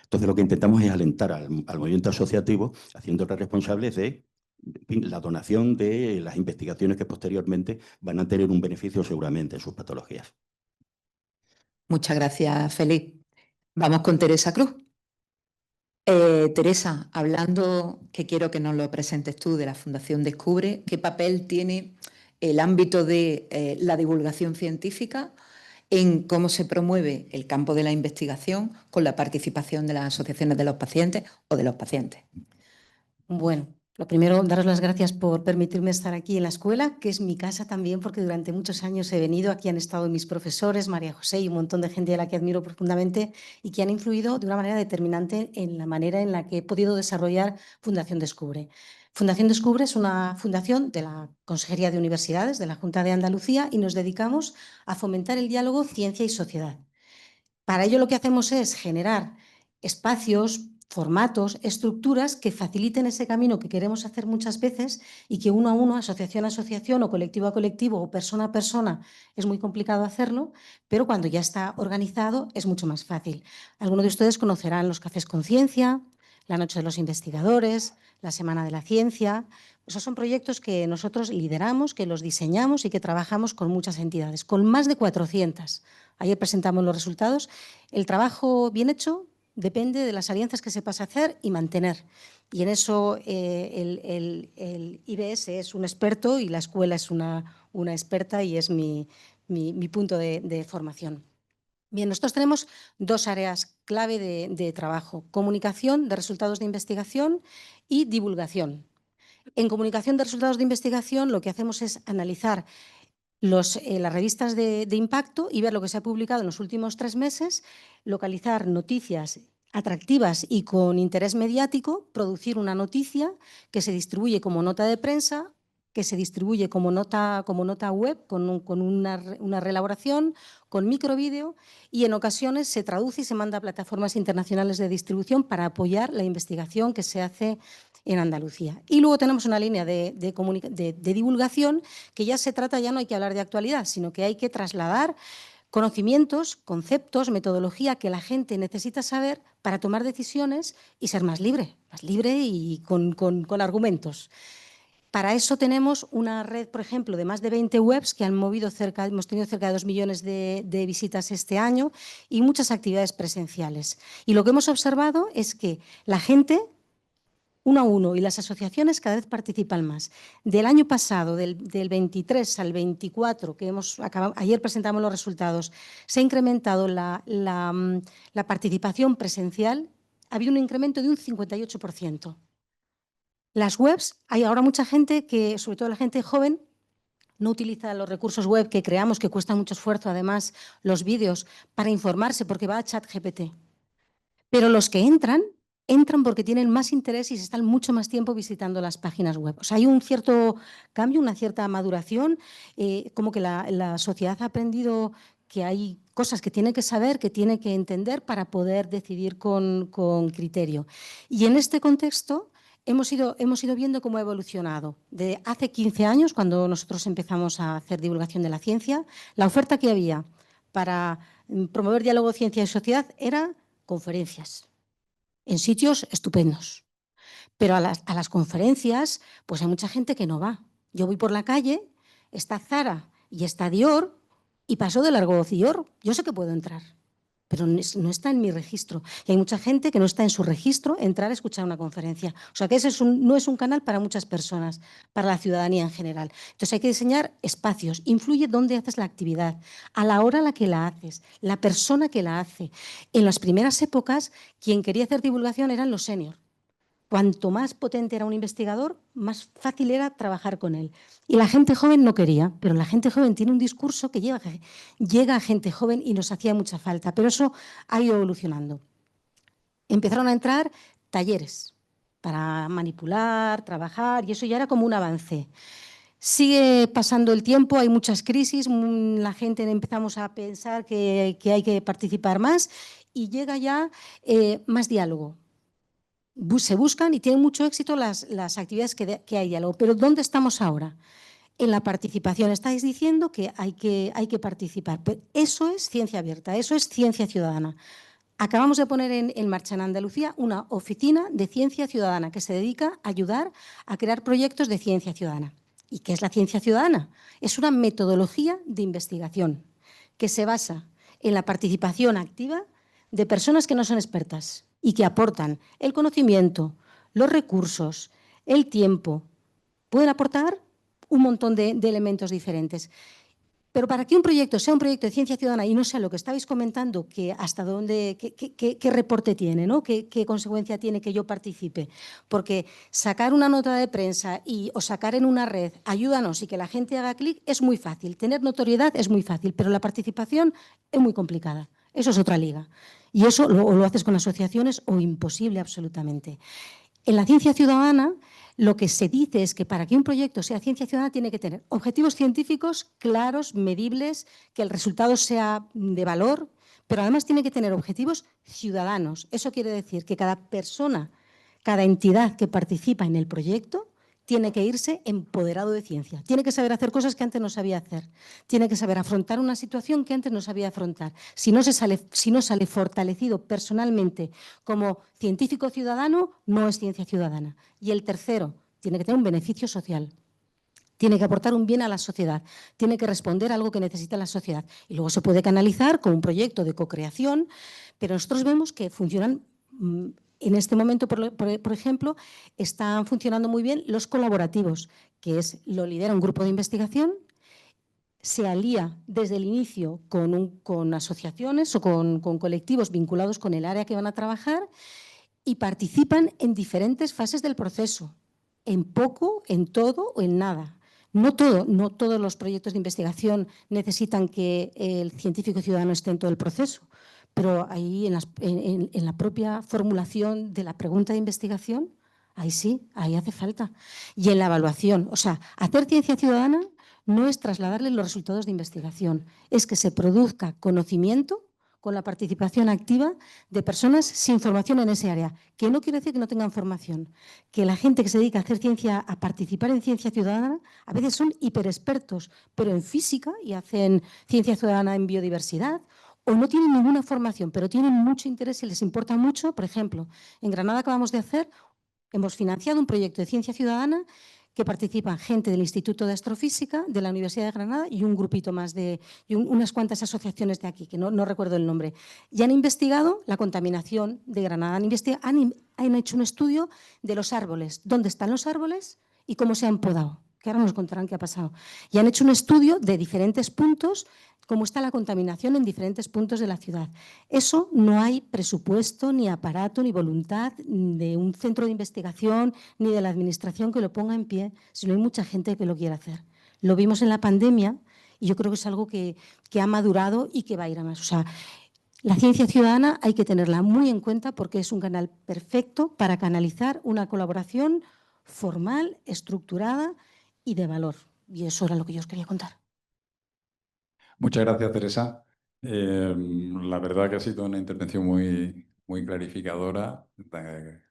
Entonces lo que intentamos es alentar al movimiento asociativo, haciéndole responsables de la donación de las investigaciones que posteriormente van a tener un beneficio seguramente en sus patologías. Muchas gracias, Félix. Vamos con Teresa Cruz. Teresa, hablando, que quiero que nos lo presentes tú, de la Fundación Descubre, ¿qué papel tiene el ámbito de la divulgación científica en cómo se promueve el campo de la investigación con la participación de las asociaciones de los pacientes o de los pacientes? Bueno, lo primero, daros las gracias por permitirme estar aquí en la escuela, que es mi casa también, porque durante muchos años he venido, aquí han estado mis profesores, María José y un montón de gente a la que admiro profundamente y que han influido de una manera determinante en la manera en la que he podido desarrollar Fundación Descubre. Fundación Descubre es una fundación de la Consejería de Universidades, de la Junta de Andalucía, y nos dedicamos a fomentar el diálogo ciencia y sociedad. Para ello lo que hacemos es generar espacios, formatos, estructuras que faciliten ese camino que queremos hacer muchas veces y que uno a uno, asociación a asociación o colectivo a colectivo o persona a persona es muy complicado hacerlo, pero cuando ya está organizado es mucho más fácil. Algunos de ustedes conocerán los Cafés con Ciencia, la Noche de los Investigadores, la Semana de la Ciencia. Esos son proyectos que nosotros lideramos, que los diseñamos y que trabajamos con muchas entidades, con más de 400. Ayer presentamos los resultados. El trabajo bien hecho depende de las alianzas que sepas hacer y mantener. Y en eso el IBS es un experto y la escuela es una experta y es mi punto de formación. Bien, nosotros tenemos dos áreas clave de trabajo: comunicación de resultados de investigación y divulgación. En comunicación de resultados de investigación lo que hacemos es analizar las revistas de impacto y ver lo que se ha publicado en los últimos 3 meses, localizar noticias atractivas y con interés mediático, producir una noticia que se distribuye como nota de prensa, que se distribuye como nota web, con una reelaboración, con microvídeo, y en ocasiones se traduce y se manda a plataformas internacionales de distribución para apoyar la investigación que se hace en Andalucía. Y luego tenemos una línea de divulgación que ya se trata, ya no hay que hablar de actualidad, sino que hay que trasladar conocimientos, conceptos, metodología que la gente necesita saber para tomar decisiones y ser más libre y con argumentos. Para eso tenemos una red, por ejemplo, de más de 20 webs que hemos tenido cerca de 2 millones de visitas este año y muchas actividades presenciales. Y lo que hemos observado es que la gente, uno a uno, y las asociaciones cada vez participan más. Del año pasado, del 23 al 24, que ayer presentamos los resultados, se ha incrementado la participación presencial, ha habido un incremento de un 58%. Las webs, hay ahora mucha gente que, sobre todo la gente joven, no utiliza los recursos web que creamos, que cuesta mucho esfuerzo, además, los vídeos, para informarse, porque va a ChatGPT. Pero los que entran porque tienen más interés y se están mucho más tiempo visitando las páginas web. O sea, hay un cierto cambio, una cierta maduración, como que la sociedad ha aprendido que hay cosas que tiene que saber, que tiene que entender para poder decidir con criterio. Y en este contexto hemos ido viendo cómo ha evolucionado. De hace 15 años, cuando nosotros empezamos a hacer divulgación de la ciencia, la oferta que había para promover diálogo ciencia y sociedad era conferencias en sitios estupendos. Pero a las conferencias, pues hay mucha gente que no va. Yo voy por la calle, está Zara y está Dior, y paso de largo Dior. Yo sé que puedo entrar, pero no está en mi registro. Y hay mucha gente que no está en su registro entrar a escuchar una conferencia. O sea que ese no es un canal para muchas personas, para la ciudadanía en general. Entonces hay que diseñar espacios. Influye dónde haces la actividad, a la hora a la que la haces, la persona que la hace. En las primeras épocas, quien quería hacer divulgación eran los seniors. Cuanto más potente era un investigador, más fácil era trabajar con él. Y la gente joven no quería, pero la gente joven tiene un discurso que llega a gente joven y nos hacía mucha falta, pero eso ha ido evolucionando. Empezaron a entrar talleres para manipular, trabajar, y eso ya era como un avance. Sigue pasando el tiempo, hay muchas crisis, la gente empezamos a pensar que hay que participar más y llega ya más diálogo. Se buscan y tienen mucho éxito las actividades que hay diálogo. Pero ¿dónde estamos ahora? En la participación. Estáis diciendo que hay que participar. Pero eso es ciencia abierta, eso es ciencia ciudadana. Acabamos de poner en marcha en Andalucía una oficina de ciencia ciudadana que se dedica a ayudar a crear proyectos de ciencia ciudadana. ¿Y qué es la ciencia ciudadana? Es una metodología de investigación que se basa en la participación activa de personas que no son expertas y que aportan el conocimiento, los recursos, el tiempo. Pueden aportar un montón de elementos diferentes. Pero para que un proyecto sea un proyecto de ciencia ciudadana y no sea lo que estabais comentando, que hasta dónde, qué reporte tiene, ¿no? ¿Qué consecuencia tiene que yo participe? Porque sacar una nota de prensa o sacar en una red, ayúdanos y que la gente haga clic, es muy fácil. Tener notoriedad es muy fácil, pero la participación es muy complicada. Eso es otra liga. Y eso lo haces con asociaciones o imposible absolutamente. En la ciencia ciudadana, lo que se dice es que para que un proyecto sea ciencia ciudadana tiene que tener objetivos científicos claros, medibles, que el resultado sea de valor, pero además tiene que tener objetivos ciudadanos. Eso quiere decir que cada persona, cada entidad que participa en el proyecto tiene que irse empoderado de ciencia. Tiene que saber hacer cosas que antes no sabía hacer. Tiene que saber afrontar una situación que antes no sabía afrontar. Si no sale fortalecido personalmente como científico ciudadano, no es ciencia ciudadana. Y el tercero, tiene que tener un beneficio social. Tiene que aportar un bien a la sociedad, tiene que responder a algo que necesita la sociedad. Y luego se puede canalizar con un proyecto de co-creación, pero nosotros vemos que funcionan. En este momento, por ejemplo, están funcionando muy bien los colaborativos, que lo lidera un grupo de investigación, se alía desde el inicio con asociaciones o con colectivos vinculados con el área que van a trabajar y participan en diferentes fases del proceso, en poco, en todo o en nada. No todos los proyectos de investigación necesitan que el científico ciudadano esté en todo el proceso, pero ahí en la propia formulación de la pregunta de investigación, ahí sí, ahí hace falta. Y en la evaluación, o sea, hacer ciencia ciudadana no es trasladarle los resultados de investigación, es que se produzca conocimiento con la participación activa de personas sin formación en ese área, que no quiere decir que no tengan formación, que la gente que se dedica a hacer ciencia, a participar en ciencia ciudadana, a veces son hiperexpertos, pero en física y hacen ciencia ciudadana en biodiversidad, o no tienen ninguna formación, pero tienen mucho interés y les importa mucho. Por ejemplo, en Granada hemos financiado un proyecto de ciencia ciudadana que participan gente del Instituto de Astrofísica, de la Universidad de Granada y un grupito más y unas cuantas asociaciones de aquí, que no recuerdo el nombre. Y han investigado la contaminación de Granada. Han hecho un estudio de los árboles, dónde están los árboles y cómo se han podado, que ahora nos contarán qué ha pasado. Y han hecho un estudio de diferentes puntos, cómo está la contaminación en diferentes puntos de la ciudad. Eso no hay presupuesto, ni aparato, ni voluntad de un centro de investigación, ni de la administración que lo ponga en pie, sino hay mucha gente que lo quiere hacer. Lo vimos en la pandemia y yo creo que es algo que ha madurado y que va a ir a más. O sea, la ciencia ciudadana hay que tenerla muy en cuenta porque es un canal perfecto para canalizar una colaboración formal, estructurada y de valor. Y eso era lo que yo os quería contar. Muchas gracias, Teresa. La verdad que ha sido una intervención muy clarificadora.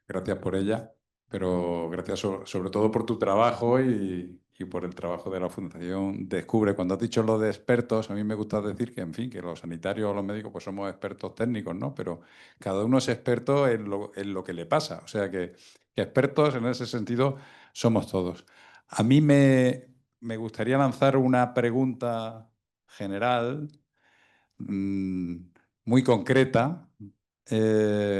Gracias por ella, pero gracias sobre todo por tu trabajo y por el trabajo de la Fundación Descubre. Cuando has dicho lo de expertos, a mí me gusta decir que, en fin, que los sanitarios o los médicos pues somos expertos técnicos, ¿no? Pero cada uno es experto en lo que le pasa. O sea que expertos en ese sentido somos todos. A mí me gustaría lanzar una pregunta general muy concreta,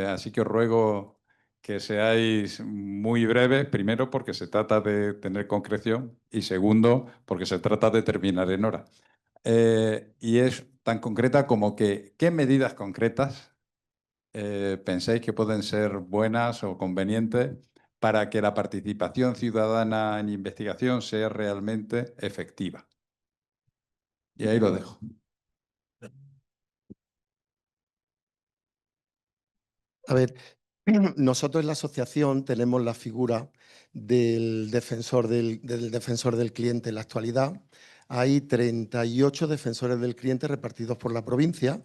así que os ruego que seáis muy breves, primero porque se trata de tener concreción y segundo porque se trata de terminar en hora. Y es tan concreta como que, ¿qué medidas concretas pensáis que pueden ser buenas o convenientes para que la participación ciudadana en investigación sea realmente efectiva? Y ahí lo dejo. A ver, nosotros en la asociación tenemos la figura del defensor del cliente. En la actualidad hay 38 defensores del cliente repartidos por la provincia,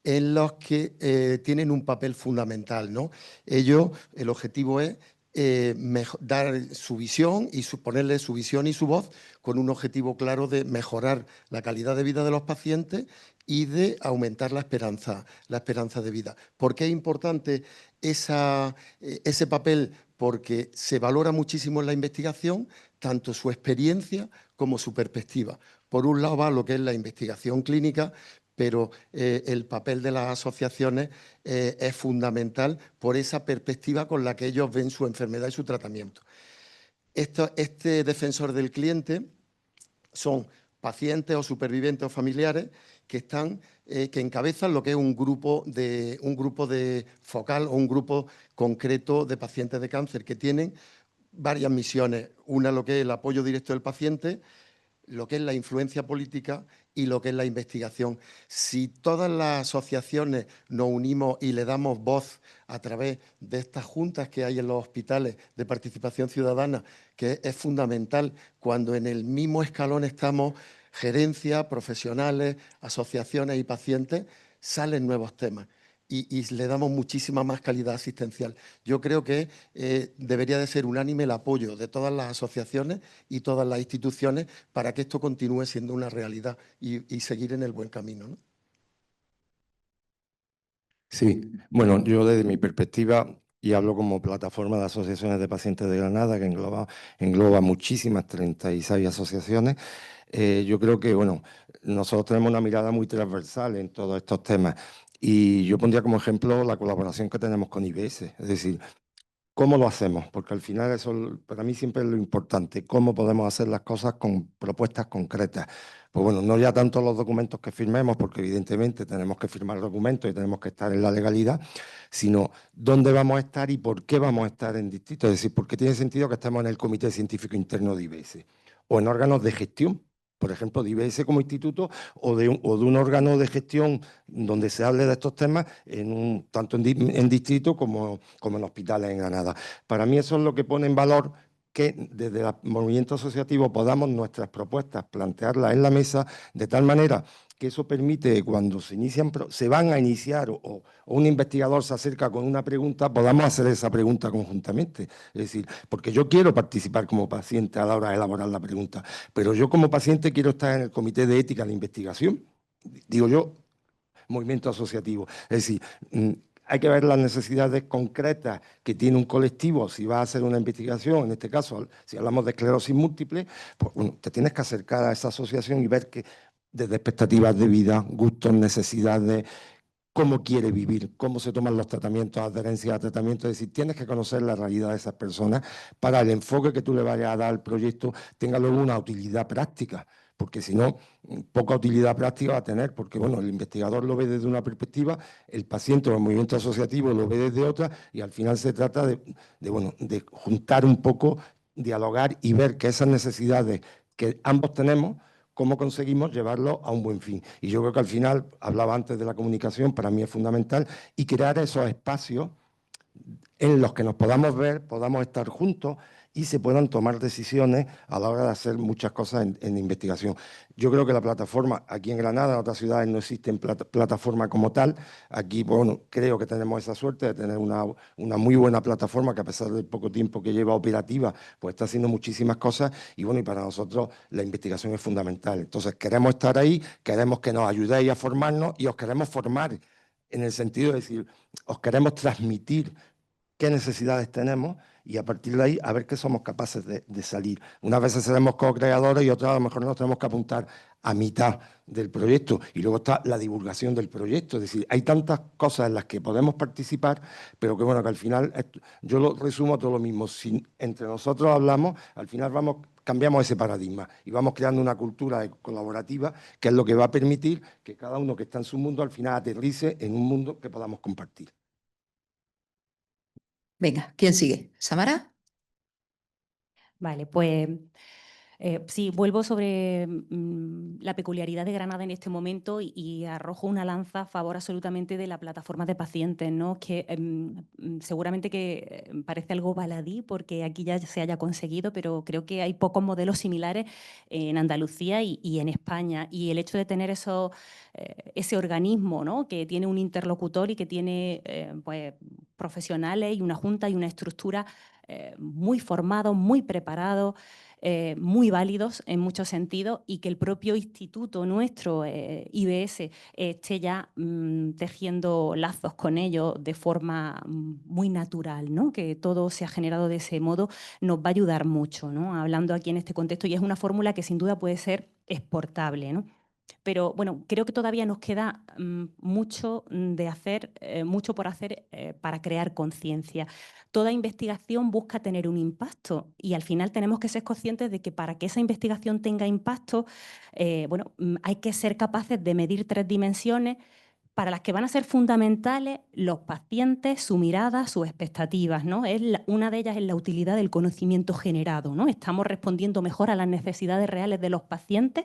en los que tienen un papel fundamental, ¿no? Ellos, el objetivo es dar su visión y ponerle su visión y su voz con un objetivo claro de mejorar la calidad de vida de los pacientes y de aumentar la esperanza de vida. ¿Por qué es importante ese papel? Porque se valora muchísimo en la investigación tanto su experiencia como su perspectiva. Por un lado va lo que es la investigación clínica, pero el papel de las asociaciones es fundamental por esa perspectiva con la que ellos ven su enfermedad y su tratamiento. Este defensor del cliente son pacientes o supervivientes o familiares que encabezan lo que es un grupo de focal o un grupo concreto de pacientes de cáncer que tienen varias misiones. Una, lo que es el apoyo directo del paciente, lo que es la influencia política y lo que es la investigación. Si todas las asociaciones nos unimos y le damos voz a través de estas juntas que hay en los hospitales de participación ciudadana, que es fundamental cuando en el mismo escalón estamos gerencia, profesionales, asociaciones y pacientes, salen nuevos temas. Y le damos muchísima más calidad asistencial. Yo creo que debería de ser unánime el apoyo de todas las asociaciones y todas las instituciones para que esto continúe siendo una realidad y seguir en el buen camino, ¿no? Sí, bueno, yo desde mi perspectiva, y hablo como plataforma de asociaciones de pacientes de Granada, que engloba muchísimas, 36 asociaciones, yo creo que, bueno, nosotros tenemos una mirada muy transversal en todos estos temas. Y yo pondría como ejemplo la colaboración que tenemos con IBS, es decir, ¿cómo lo hacemos? Porque al final eso para mí siempre es lo importante, cómo podemos hacer las cosas con propuestas concretas. Pues bueno, no ya tanto los documentos que firmemos, porque evidentemente tenemos que firmar documentos y tenemos que estar en la legalidad, sino dónde vamos a estar y por qué vamos a estar en distintos. Es decir, ¿por qué tiene sentido que estemos en el Comité Científico Interno de IBS? O en órganos de gestión, por ejemplo, de IBS como instituto, o de un órgano de gestión donde se hable de estos temas, tanto en distrito como en hospitales en Granada. Para mí eso es lo que pone en valor que desde el movimiento asociativo podamos nuestras propuestas plantearlas en la mesa de tal manera que eso permite cuando se van a iniciar o un investigador se acerca con una pregunta, podamos hacer esa pregunta conjuntamente. Es decir, porque yo quiero participar como paciente a la hora de elaborar la pregunta, pero yo como paciente quiero estar en el comité de ética de investigación, digo yo, movimiento asociativo. Es decir, hay que ver las necesidades concretas que tiene un colectivo. Si vas a hacer una investigación, en este caso, si hablamos de esclerosis múltiple, pues bueno, te tienes que acercar a esa asociación y ver que desde expectativas de vida, gustos, necesidades, cómo quiere vivir, cómo se toman los tratamientos, adherencia a tratamientos. Es decir, tienes que conocer la realidad de esas personas para el enfoque que tú le vayas a dar al proyecto tenga luego una utilidad práctica, porque si no, poca utilidad práctica va a tener, porque bueno, el investigador lo ve desde una perspectiva, el paciente o el movimiento asociativo lo ve desde otra, y al final se trata de juntar un poco, dialogar y ver que esas necesidades que ambos tenemos, cómo conseguimos llevarlo a un buen fin. Y yo creo que al final, hablaba antes de la comunicación, para mí es fundamental, y crear esos espacios en los que nos podamos ver, podamos estar juntos y se puedan tomar decisiones a la hora de hacer muchas cosas en investigación. Yo creo que la plataforma, aquí en Granada, en otras ciudades no existen plataforma como tal. Aquí, bueno, creo que tenemos esa suerte de tener una muy buena plataforma que a pesar del poco tiempo que lleva operativa, pues está haciendo muchísimas cosas y bueno, y para nosotros la investigación es fundamental. Entonces queremos estar ahí, queremos que nos ayudéis a formarnos y os queremos formar en el sentido de decir, os queremos transmitir qué necesidades tenemos y a partir de ahí a ver qué somos capaces de salir. Unas veces seremos co-creadores y otras a lo mejor nos tenemos que apuntar a mitad del proyecto, y luego está la divulgación del proyecto. Es decir, hay tantas cosas en las que podemos participar, pero que bueno, que al final yo lo resumo todo lo mismo. Si entre nosotros hablamos, al final cambiamos ese paradigma y vamos creando una cultura colaborativa, que es lo que va a permitir que cada uno que está en su mundo al final aterrice en un mundo que podamos compartir. Venga, ¿quién sigue? ¿Samara? Vale, pues sí, vuelvo sobre la peculiaridad de Granada en este momento y arrojo una lanza a favor absolutamente de la plataforma de pacientes, ¿no? Que seguramente que parece algo baladí porque aquí ya se haya conseguido, pero creo que hay pocos modelos similares en Andalucía y en España. Y el hecho de tener ese organismo, ¿no? Que tiene un interlocutor y que tiene pues, profesionales y una junta y una estructura muy formados, muy preparados, muy válidos en muchos sentidos, y que el propio instituto nuestro, IBS, esté ya tejiendo lazos con ellos de forma muy natural, ¿no? Que todo se ha generado de ese modo, nos va a ayudar mucho, ¿no? Hablando aquí en este contexto, y es una fórmula que sin duda puede ser exportable, ¿no? Pero bueno, creo que todavía nos queda mucho de hacer, mucho por hacer para crear conciencia. Toda investigación busca tener un impacto y al final tenemos que ser conscientes de que para que esa investigación tenga impacto, hay que ser capaces de medir 3 dimensiones para las que van a ser fundamentales los pacientes, su mirada, sus expectativas, ¿no? Una de ellas es la utilidad del conocimiento generado, ¿no? Estamos respondiendo mejor a las necesidades reales de los pacientes.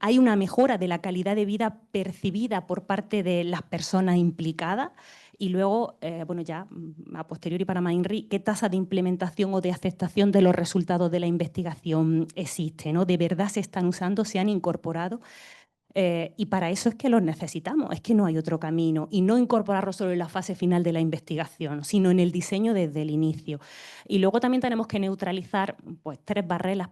Hay una mejora de la calidad de vida percibida por parte de las personas implicadas. Y luego, ya a posteriori para Mainri, ¿qué tasa de implementación o de aceptación de los resultados de la investigación existe, ¿no? ¿De verdad se están usando, se han incorporado? Y para eso es que los necesitamos, es que no hay otro camino. Y no incorporarlos solo en la fase final de la investigación, sino en el diseño desde el inicio. Y luego también tenemos que neutralizar pues, tres barreras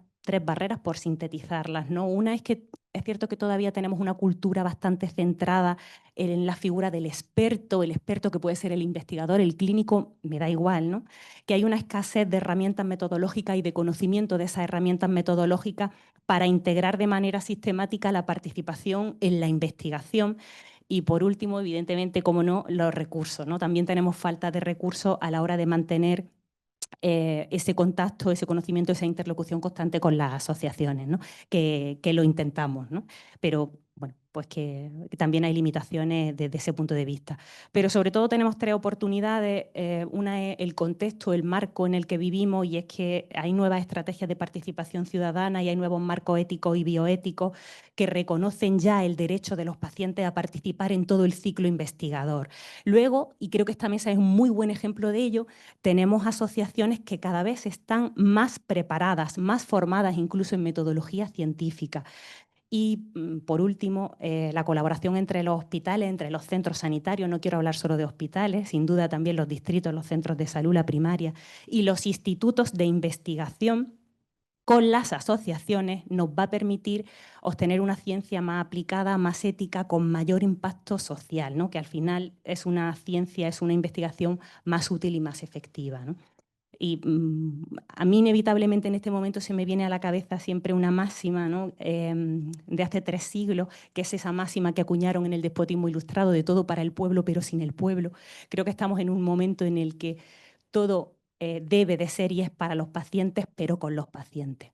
por sintetizarlas, ¿no? Una es que es cierto que todavía tenemos una cultura bastante centrada en la figura del experto, el experto que puede ser el investigador, el clínico, me da igual, ¿no? Que hay una escasez de herramientas metodológicas y de conocimiento de esas herramientas metodológicas para integrar de manera sistemática la participación en la investigación. Y por último, evidentemente, como no, los recursos, ¿no? También tenemos falta de recursos a la hora de mantener ese contacto, ese conocimiento, esa interlocución constante con las asociaciones, ¿no? Que lo intentamos, ¿no? Pero bueno, pues que también hay limitaciones desde ese punto de vista. Pero sobre todo tenemos 3 oportunidades. Una es el contexto, el marco en el que vivimos, y es que hay nuevas estrategias de participación ciudadana y hay nuevos marcos éticos y bioéticos que reconocen ya el derecho de los pacientes a participar en todo el ciclo investigador. Luego, y creo que esta mesa es un muy buen ejemplo de ello, tenemos asociaciones que cada vez están más preparadas, más formadas incluso en metodología científica. Y, por último, la colaboración entre los hospitales, entre los centros sanitarios, no quiero hablar solo de hospitales, sin duda también los distritos, los centros de salud, la primaria, y los institutos de investigación con las asociaciones nos va a permitir obtener una ciencia más aplicada, más ética, con mayor impacto social, ¿no? Que al final es una ciencia, es una investigación más útil y más efectiva, ¿no? Y a mí inevitablemente en este momento se me viene a la cabeza siempre una máxima, ¿no? De hace 3 siglos, que es esa máxima que acuñaron en el despotismo ilustrado, de todo para el pueblo pero sin el pueblo. Creo que estamos en un momento en el que todo debe de ser y es para los pacientes, pero con los pacientes.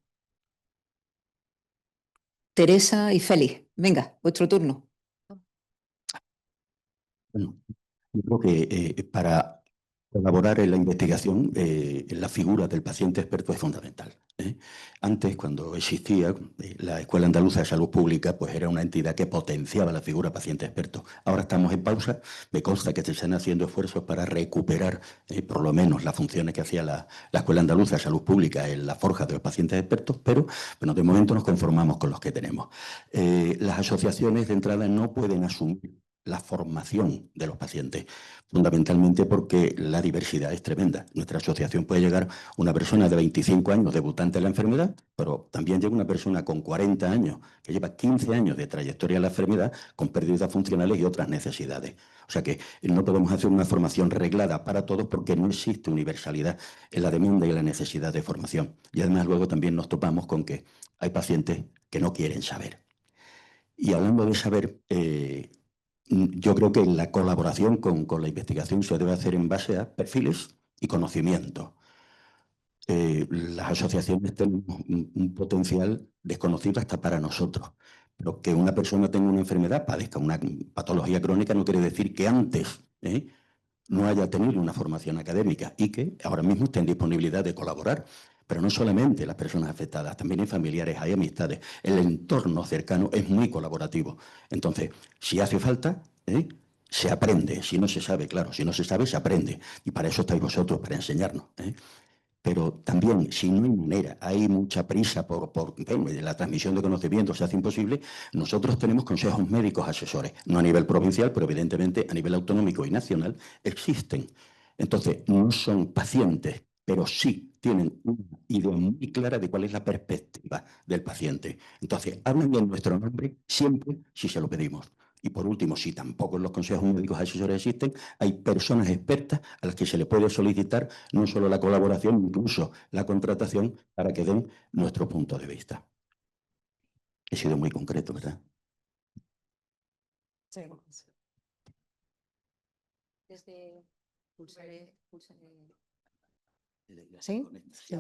Teresa y Félix. Venga, vuestro turno. Bueno, yo creo que para colaborar en la investigación, la figura del paciente experto es fundamental. Antes, cuando existía la Escuela Andaluza de Salud Pública, pues era una entidad que potenciaba la figura paciente experto. Ahora estamos en pausa. Me consta que se están haciendo esfuerzos para recuperar por lo menos las funciones que hacía la Escuela Andaluza de Salud Pública en la forja de los pacientes expertos, pero bueno, de momento nos conformamos con los que tenemos. Las asociaciones de entrada no pueden asumir la formación de los pacientes, fundamentalmente porque la diversidad es tremenda. Nuestra asociación puede llegar una persona de 25 años debutante en la enfermedad, pero también llega una persona con 40 años que lleva 15 años de trayectoria en la enfermedad con pérdidas funcionales y otras necesidades. O sea que no podemos hacer una formación reglada para todos porque no existe universalidad en la demanda y en la necesidad de formación. Y además luego también nos topamos con que hay pacientes que no quieren saber. Y hablando de saber, yo creo que la colaboración con la investigación se debe hacer en base a perfiles y conocimiento. Las asociaciones tienen un potencial desconocido hasta para nosotros. Pero que una persona tenga una enfermedad, padezca una patología crónica, no quiere decir que antes no haya tenido una formación académica y que ahora mismo esté en disponibilidad de colaborar. Pero no solamente las personas afectadas, también hay familiares, hay amistades. El entorno cercano es muy colaborativo. Entonces, si hace falta, se aprende. Si no se sabe, claro, si no se sabe, se aprende. Y para eso estáis vosotros, para enseñarnos. Pero también, si no hay manera, hay mucha prisa por la transmisión de conocimiento se hace imposible, nosotros tenemos consejos médicos asesores, no a nivel provincial, pero evidentemente a nivel autonómico y nacional existen. Entonces, no son pacientes, pero sí tienen una idea muy clara de cuál es la perspectiva del paciente. Entonces, hablan en nuestro nombre siempre si se lo pedimos. Y por último, si tampoco en los consejos médicos asesores existen, hay personas expertas a las que se le puede solicitar no solo la colaboración, incluso la contratación para que den nuestro punto de vista. He sido muy concreto, ¿verdad? Sí. ¿Sí? Sí.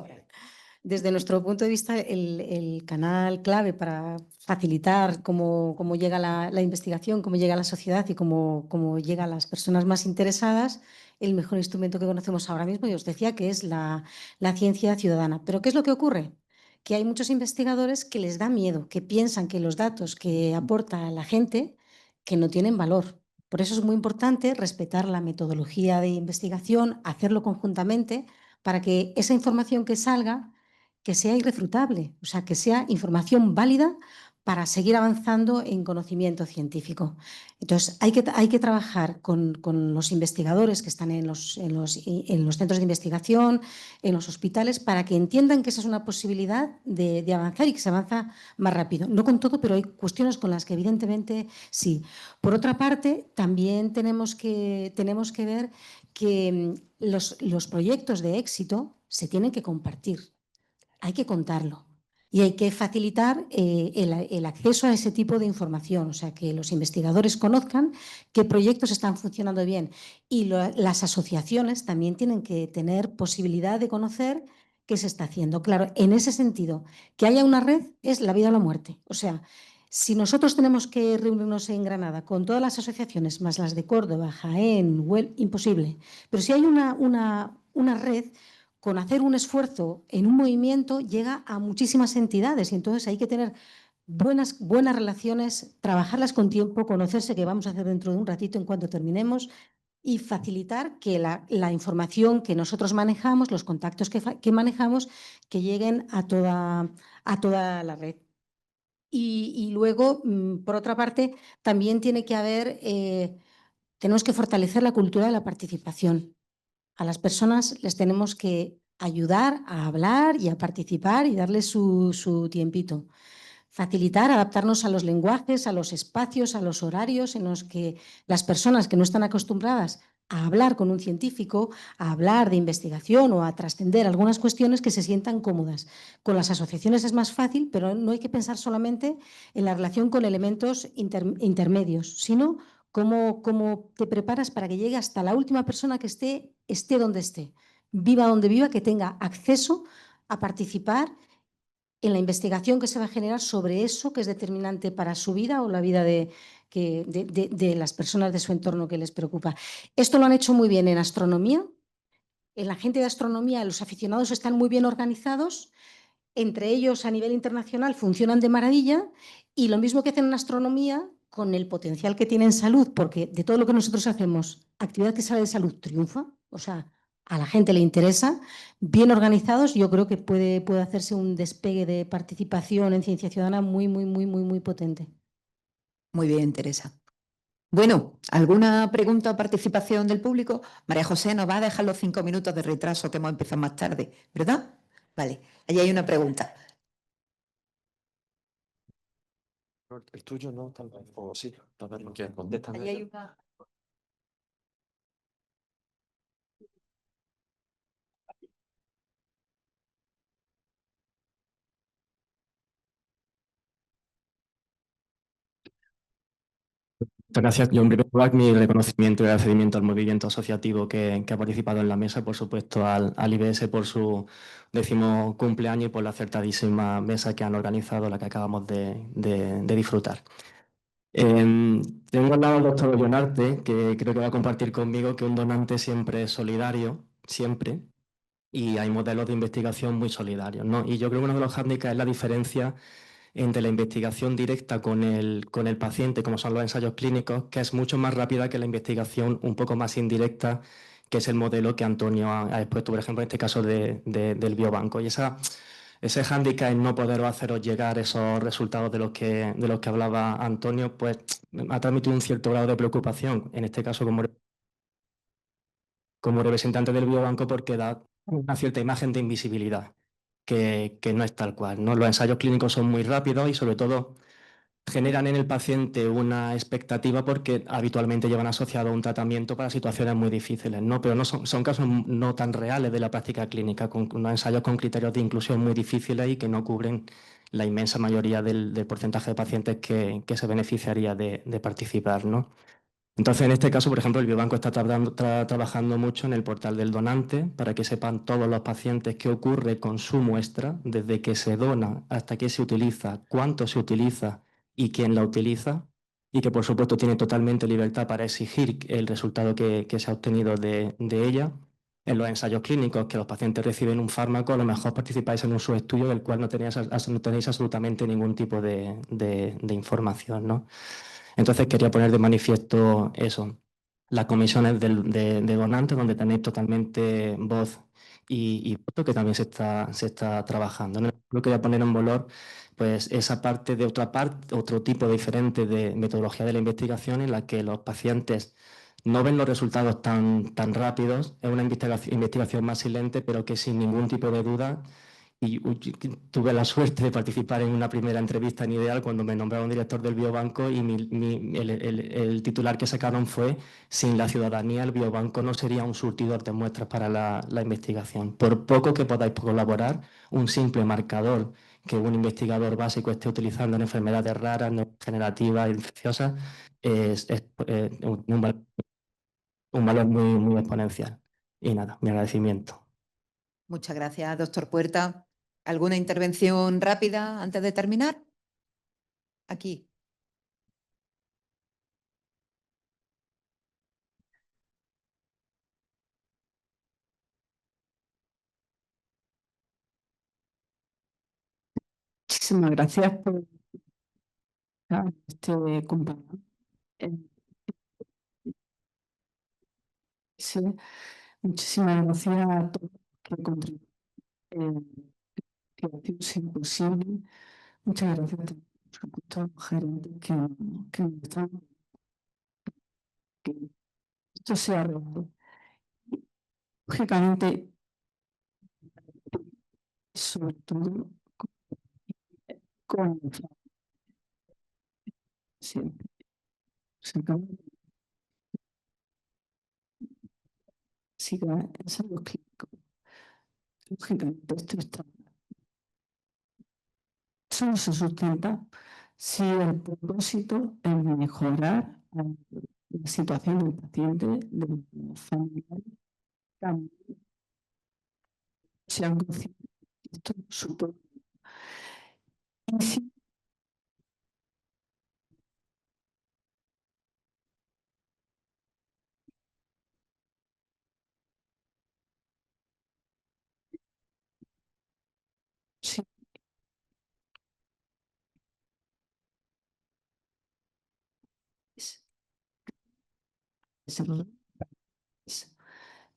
Desde nuestro punto de vista, el canal clave para facilitar cómo llega la investigación, cómo llega a la sociedad y cómo llega a las personas más interesadas, el mejor instrumento que conocemos ahora mismo, y os decía que es la ciencia ciudadana. ¿Pero qué es lo que ocurre? Que hay muchos investigadores que les da miedo, que piensan que los datos que aporta la gente que no tienen valor. Por eso es muy importante respetar la metodología de investigación, hacerlo conjuntamente para que esa información que salga que sea irrefutable, o sea, que sea información válida para seguir avanzando en conocimiento científico. Entonces, hay que trabajar con los investigadores que están en los centros de investigación, en los hospitales, para que entiendan que esa es una posibilidad de avanzar y que se avanza más rápido. No con todo, pero hay cuestiones con las que evidentemente sí. Por otra parte, también tenemos que ver que los proyectos de éxito se tienen que compartir. Hay que contarlo y hay que facilitar el acceso a ese tipo de información, o sea, que los investigadores conozcan qué proyectos están funcionando bien y las asociaciones también tienen que tener posibilidad de conocer qué se está haciendo. Claro, en ese sentido, que haya una red es la vida o la muerte. O sea, si nosotros tenemos que reunirnos en Granada con todas las asociaciones, más las de Córdoba, Jaén, Huelva, imposible. Pero si hay una red, con hacer un esfuerzo en un movimiento llega a muchísimas entidades y entonces hay que tener buenas relaciones, trabajarlas con tiempo, conocerse, que vamos a hacer dentro de un ratito en cuanto terminemos, y facilitar que la información que nosotros manejamos, los contactos que manejamos, que lleguen a toda la red. Y luego, por otra parte, también tiene que haber, tenemos que fortalecer la cultura de la participación. A las personas les tenemos que ayudar a hablar y a participar y darles su tiempito. Facilitar, adaptarnos a los lenguajes, a los espacios, a los horarios en los que las personas que no están acostumbradas a hablar con un científico, a hablar de investigación o a trascender algunas cuestiones, que se sientan cómodas. Con las asociaciones es más fácil, pero no hay que pensar solamente en la relación con elementos intermedios, sino cómo te preparas para que llegue hasta la última persona que esté donde esté, viva donde viva, que tenga acceso a participar en la investigación que se va a generar sobre eso que es determinante para su vida o la vida de las personas de su entorno que les preocupa. Esto lo han hecho muy bien en astronomía. En la gente de astronomía, los aficionados están muy bien organizados. Entre ellos, a nivel internacional, funcionan de maravilla. Y lo mismo que hacen en astronomía, con el potencial que tiene en salud, porque de todo lo que nosotros hacemos, actividad que sale de salud triunfa. O sea, a la gente le interesa, bien organizados, yo creo que puede hacerse un despegue de participación en ciencia ciudadana muy potente. Muy bien, Teresa. Bueno, ¿alguna pregunta o participación del público? María José nos va a dejar los 5 minutos de retraso que hemos empezado más tarde, ¿verdad? Vale, allí hay una pregunta. El tuyo no, tal vez. O sí, tal vez no quieres contestar. Allí hay una... Muchas gracias. Yo, en primer lugar, mi reconocimiento y agradecimiento al movimiento asociativo que ha participado en la mesa, por supuesto al IBS por su 10º cumpleaños y por la acertadísima mesa que han organizado, la que acabamos de disfrutar. Tengo al lado al doctor Ollonarte, que creo que va a compartir conmigo que un donante siempre es solidario, siempre, y hay modelos de investigación muy solidarios, ¿no? Y yo creo que uno de los hándicaps es la diferencia entre la investigación directa con el paciente, como son los ensayos clínicos, que es mucho más rápida que la investigación un poco más indirecta, que es el modelo que Antonio ha expuesto, por ejemplo, en este caso del biobanco. Y ese hándicap en no poder haceros llegar esos resultados de los que hablaba Antonio, pues ha transmitido un cierto grado de preocupación, en este caso como representante del biobanco, porque da una cierta imagen de invisibilidad, que no es tal cual, ¿no? Los ensayos clínicos son muy rápidos y sobre todo generan en el paciente una expectativa porque habitualmente llevan asociado a un tratamiento para situaciones muy difíciles, ¿no? Pero no son casos no tan reales de la práctica clínica, con unos ensayos con criterios de inclusión muy difíciles y que no cubren la inmensa mayoría del porcentaje de pacientes que se beneficiaría de participar, ¿no? Entonces, en este caso, por ejemplo, el biobanco está trabajando mucho en el portal del donante para que sepan todos los pacientes qué ocurre con su muestra, desde que se dona hasta que se utiliza, cuánto se utiliza y quién la utiliza, y que, por supuesto, tiene totalmente libertad para exigir el resultado que se ha obtenido de ella. En los ensayos clínicos, que los pacientes reciben un fármaco, a lo mejor participáis en un subestudio del cual no tenéis absolutamente ningún tipo de información, ¿no? Entonces quería poner de manifiesto eso, las comisiones de donantes, donde tenéis totalmente voz y voto, que también se está trabajando, ¿no? Lo que voy a poner en valor, pues esa parte de otro tipo diferente de metodología de la investigación en la que los pacientes no ven los resultados tan rápidos, es una investigación más silente, pero que sin ningún tipo de duda. Y tuve la suerte de participar en una primera entrevista en Ideal cuando me nombraron director del biobanco y el titular que sacaron fue: sin la ciudadanía el biobanco no sería un surtidor de muestras para la investigación. Por poco que podáis colaborar, un simple marcador que un investigador básico esté utilizando en enfermedades raras, neurodegenerativas, infecciosas, es un valor muy exponencial. Y nada, mi agradecimiento. Muchas gracias, doctor Puerta. ¿Alguna intervención rápida antes de terminar? Aquí. Muchísimas gracias por este compañero. Eh, sí, muchísimas gracias a todos que contribuyen que hacen sido posible. Muchas gracias también, por supuesto, a los gerentes que nos están que esto sea real. Lógicamente, sobre todo con la siempre. Se acaba de siga ensayos clínicos. Lógicamente, esto está solo se sustenta si el propósito es mejorar la situación del paciente, de los familiares, también sean conscientes de esto supone. Y sí, sí, es, es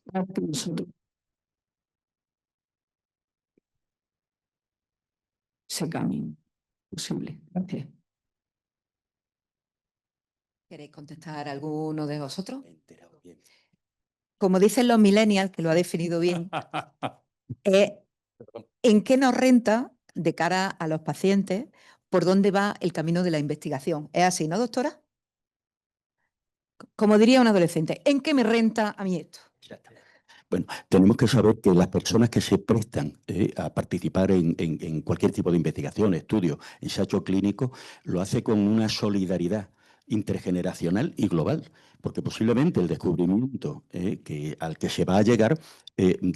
para que nosotros ese camino posible. Gracias. ¿Queréis contestar alguno de vosotros? Me he enterado bien. Como dicen los millennials, que lo ha definido bien, ¿en qué nos renta de cara a los pacientes por dónde va el camino de la investigación? ¿Es así, no, doctora? Como diría un adolescente, ¿en qué me renta a mí esto? Ya está. Bueno, tenemos que saber que las personas que se prestan a participar en cualquier tipo de investigación, estudio, ensayo clínico, lo hace con una solidaridad intergeneracional y global, porque posiblemente el descubrimiento al que se va a llegar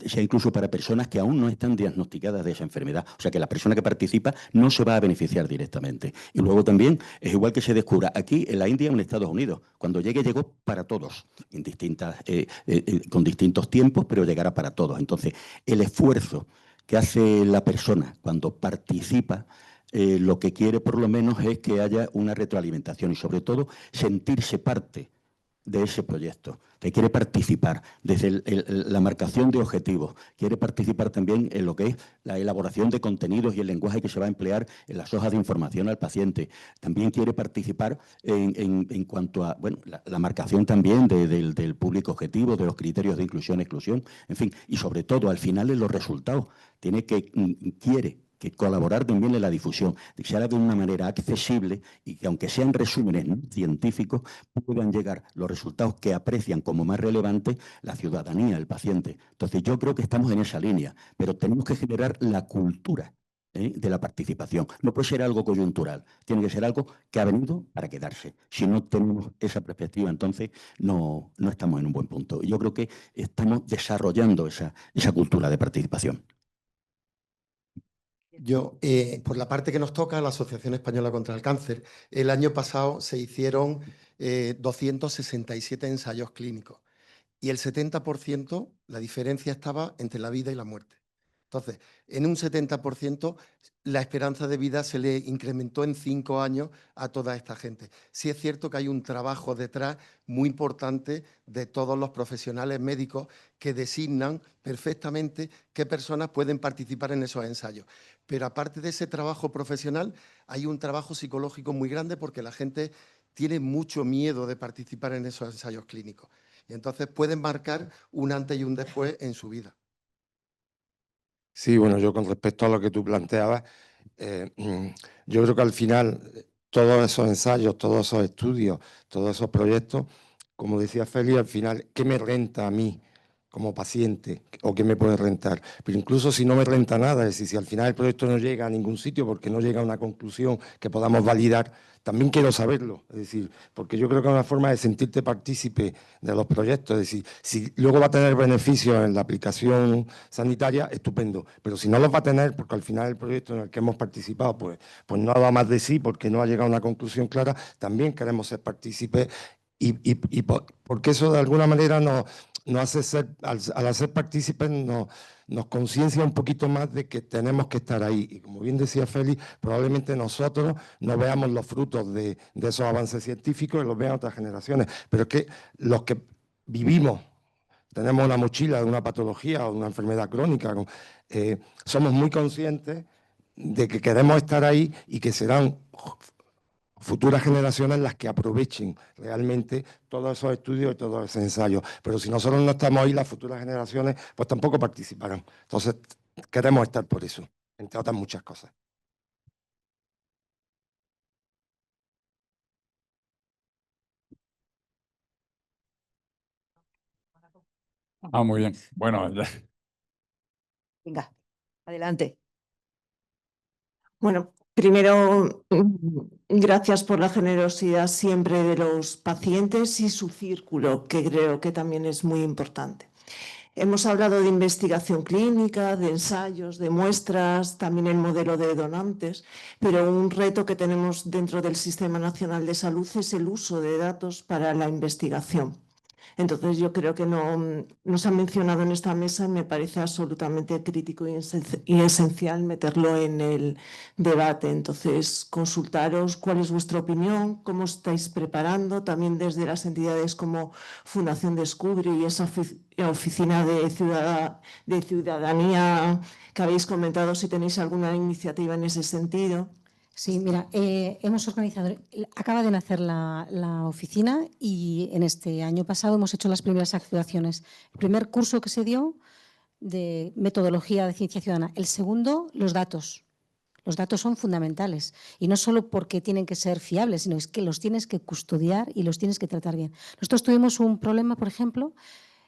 sea incluso para personas que aún no están diagnosticadas de esa enfermedad. O sea que la persona que participa no se va a beneficiar directamente. Y luego también es igual que se descubra aquí en la India o en Estados Unidos. Cuando llegue, llegó para todos, en con distintos tiempos, pero llegará para todos. Entonces, el esfuerzo que hace la persona cuando participa, lo que quiere por lo menos es que haya una retroalimentación y sobre todo sentirse parte de ese proyecto, que quiere participar desde la marcación de objetivos, quiere participar también en lo que es la elaboración de contenidos y el lenguaje que se va a emplear en las hojas de información al paciente. También quiere participar en cuanto a la marcación también del público objetivo, de los criterios de inclusión, exclusión, en fin, y sobre todo al final en los resultados. Quiere que colaborar también en la difusión, de que se haga de una manera accesible y que aunque sean resúmenes no científicos, puedan llegar los resultados que aprecian como más relevantes la ciudadanía, el paciente. Entonces yo creo que estamos en esa línea, pero tenemos que generar la cultura de la participación. No puede ser algo coyuntural, tiene que ser algo que ha venido para quedarse. Si no tenemos esa perspectiva, entonces no estamos en un buen punto. Yo creo que estamos desarrollando esa cultura de participación. Yo, por la parte que nos toca, la Asociación Española contra el Cáncer, el año pasado se hicieron 267 ensayos clínicos y el 70%, la diferencia estaba entre la vida y la muerte. Entonces, en un 70%, la esperanza de vida se le incrementó en 5 años a toda esta gente. Sí es cierto que hay un trabajo detrás muy importante de todos los profesionales médicos que designan perfectamente qué personas pueden participar en esos ensayos. Pero aparte de ese trabajo profesional, hay un trabajo psicológico muy grande porque la gente tiene mucho miedo de participar en esos ensayos clínicos. Y entonces pueden marcar un antes y un después en su vida. Sí, bueno, yo con respecto a lo que tú planteabas, yo creo que al final todos esos ensayos, todos esos estudios, todos esos proyectos, como decía Félix, al final, ¿qué me renta a mí como paciente o qué me puede rentar? Pero incluso si no me renta nada, es decir, si al final el proyecto no llega a ningún sitio porque no llega a una conclusión que podamos validar, también quiero saberlo, es decir, porque yo creo que es una forma de sentirte partícipe de los proyectos, es decir, si luego va a tener beneficios en la aplicación sanitaria, estupendo, pero si no los va a tener, porque al final el proyecto en el que hemos participado pues no ha dado más de sí, porque no ha llegado a una conclusión clara, también queremos ser partícipes porque eso de alguna manera nos hace ser, al hacer partícipes nos conciencia un poquito más de que tenemos que estar ahí. Y como bien decía Félix, probablemente nosotros no veamos los frutos de esos avances científicos y los vean otras generaciones. Pero es que los que vivimos, tenemos una mochila de una patología o de una enfermedad crónica, somos muy conscientes de que queremos estar ahí y que serán futuras generaciones las que aprovechen realmente todos esos estudios y todos esos ensayos. Pero si nosotros no estamos ahí, las futuras generaciones pues tampoco participarán. Entonces, queremos estar por eso, entre otras muchas cosas. Muy bien. Bueno, Venga, adelante. Bueno, primero, gracias por la generosidad siempre de los pacientes y su círculo, que creo que también es muy importante. Hemos hablado de investigación clínica, de ensayos, de muestras, también el modelo de donantes, pero un reto que tenemos dentro del Sistema Nacional de Salud es el uso de datos para la investigación. Entonces, yo creo que no se ha mencionado en esta mesa y me parece absolutamente crítico y esencial meterlo en el debate. Entonces, consultaros cuál es vuestra opinión, cómo estáis preparando, también desde las entidades como Fundación Descubre y esa oficina de ciudadanía que habéis comentado, si tenéis alguna iniciativa en ese sentido. Sí, mira, hemos organizado, acaba de nacer la oficina y en este año pasado hemos hecho las primeras actuaciones. El primer curso que se dio de metodología de ciencia ciudadana. El segundo, los datos. Los datos son fundamentales y no solo porque tienen que ser fiables, sino es que los tienes que custodiar y los tienes que tratar bien. Nosotros tuvimos un problema, por ejemplo,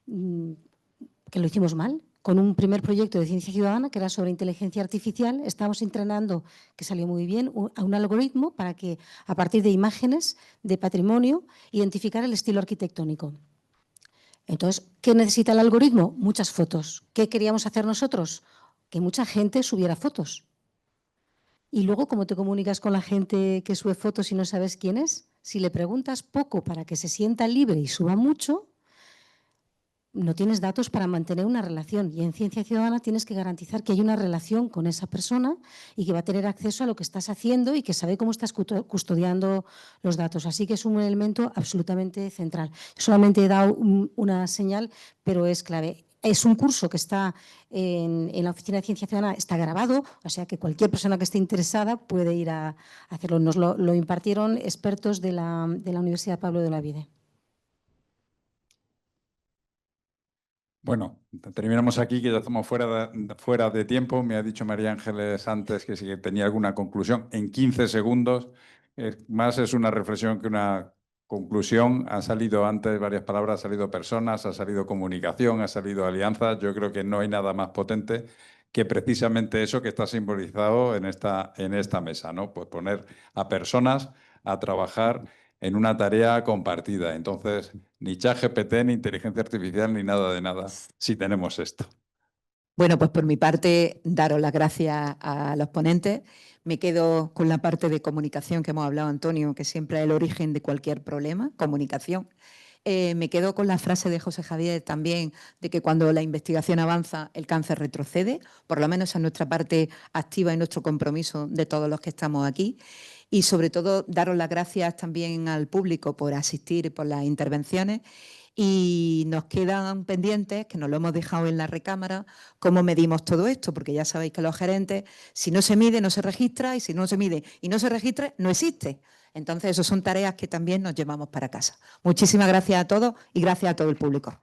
que lo hicimos mal, con un primer proyecto de ciencia ciudadana que era sobre inteligencia artificial. Estábamos entrenando, que salió muy bien, a un algoritmo para que a partir de imágenes de patrimonio identificar el estilo arquitectónico. Entonces, ¿qué necesita el algoritmo? Muchas fotos. ¿Qué queríamos hacer nosotros? Que mucha gente subiera fotos. Y luego, ¿cómo te comunicas con la gente que sube fotos y no sabes quién es? Si le preguntas poco para que se sienta libre y suba mucho, no tienes datos para mantener una relación. Y en Ciencia Ciudadana tienes que garantizar que hay una relación con esa persona y que va a tener acceso a lo que estás haciendo y que sabe cómo estás custodiando los datos. Así que es un elemento absolutamente central. Solamente he dado una señal, pero es clave. Es un curso que está en la Oficina de Ciencia Ciudadana, está grabado, o sea que cualquier persona que esté interesada puede ir a hacerlo. Nos lo impartieron expertos de la Universidad Pablo de Olavide. Bueno, terminamos aquí, que ya estamos fuera de tiempo. Me ha dicho María Ángeles antes que si tenía alguna conclusión en 15 segundos. Más es una reflexión que una conclusión. Han salido antes varias palabras, ha salido personas, ha salido comunicación, ha salido alianzas. Yo creo que no hay nada más potente que precisamente eso que está simbolizado en esta mesa, ¿no? Pues poner a personas a trabajar en una tarea compartida. Entonces, ni ChatGPT, ni inteligencia artificial, ni nada de nada, si tenemos esto. Bueno, pues por mi parte, daros las gracias a los ponentes. Me quedo con la parte de comunicación que hemos hablado, Antonio, que siempre es el origen de cualquier problema, comunicación. Me quedo con la frase de José Javier también, de que cuando la investigación avanza, el cáncer retrocede, por lo menos a nuestra parte activa y nuestro compromiso de todos los que estamos aquí. Y sobre todo, daros las gracias también al público por asistir y por las intervenciones. Y nos quedan pendientes, que nos lo hemos dejado en la recámara, cómo medimos todo esto, porque ya sabéis que los gerentes, si no se mide, no se registra, y si no se mide y no se registra, no existe. Entonces, esas son tareas que también nos llevamos para casa. Muchísimas gracias a todos y gracias a todo el público.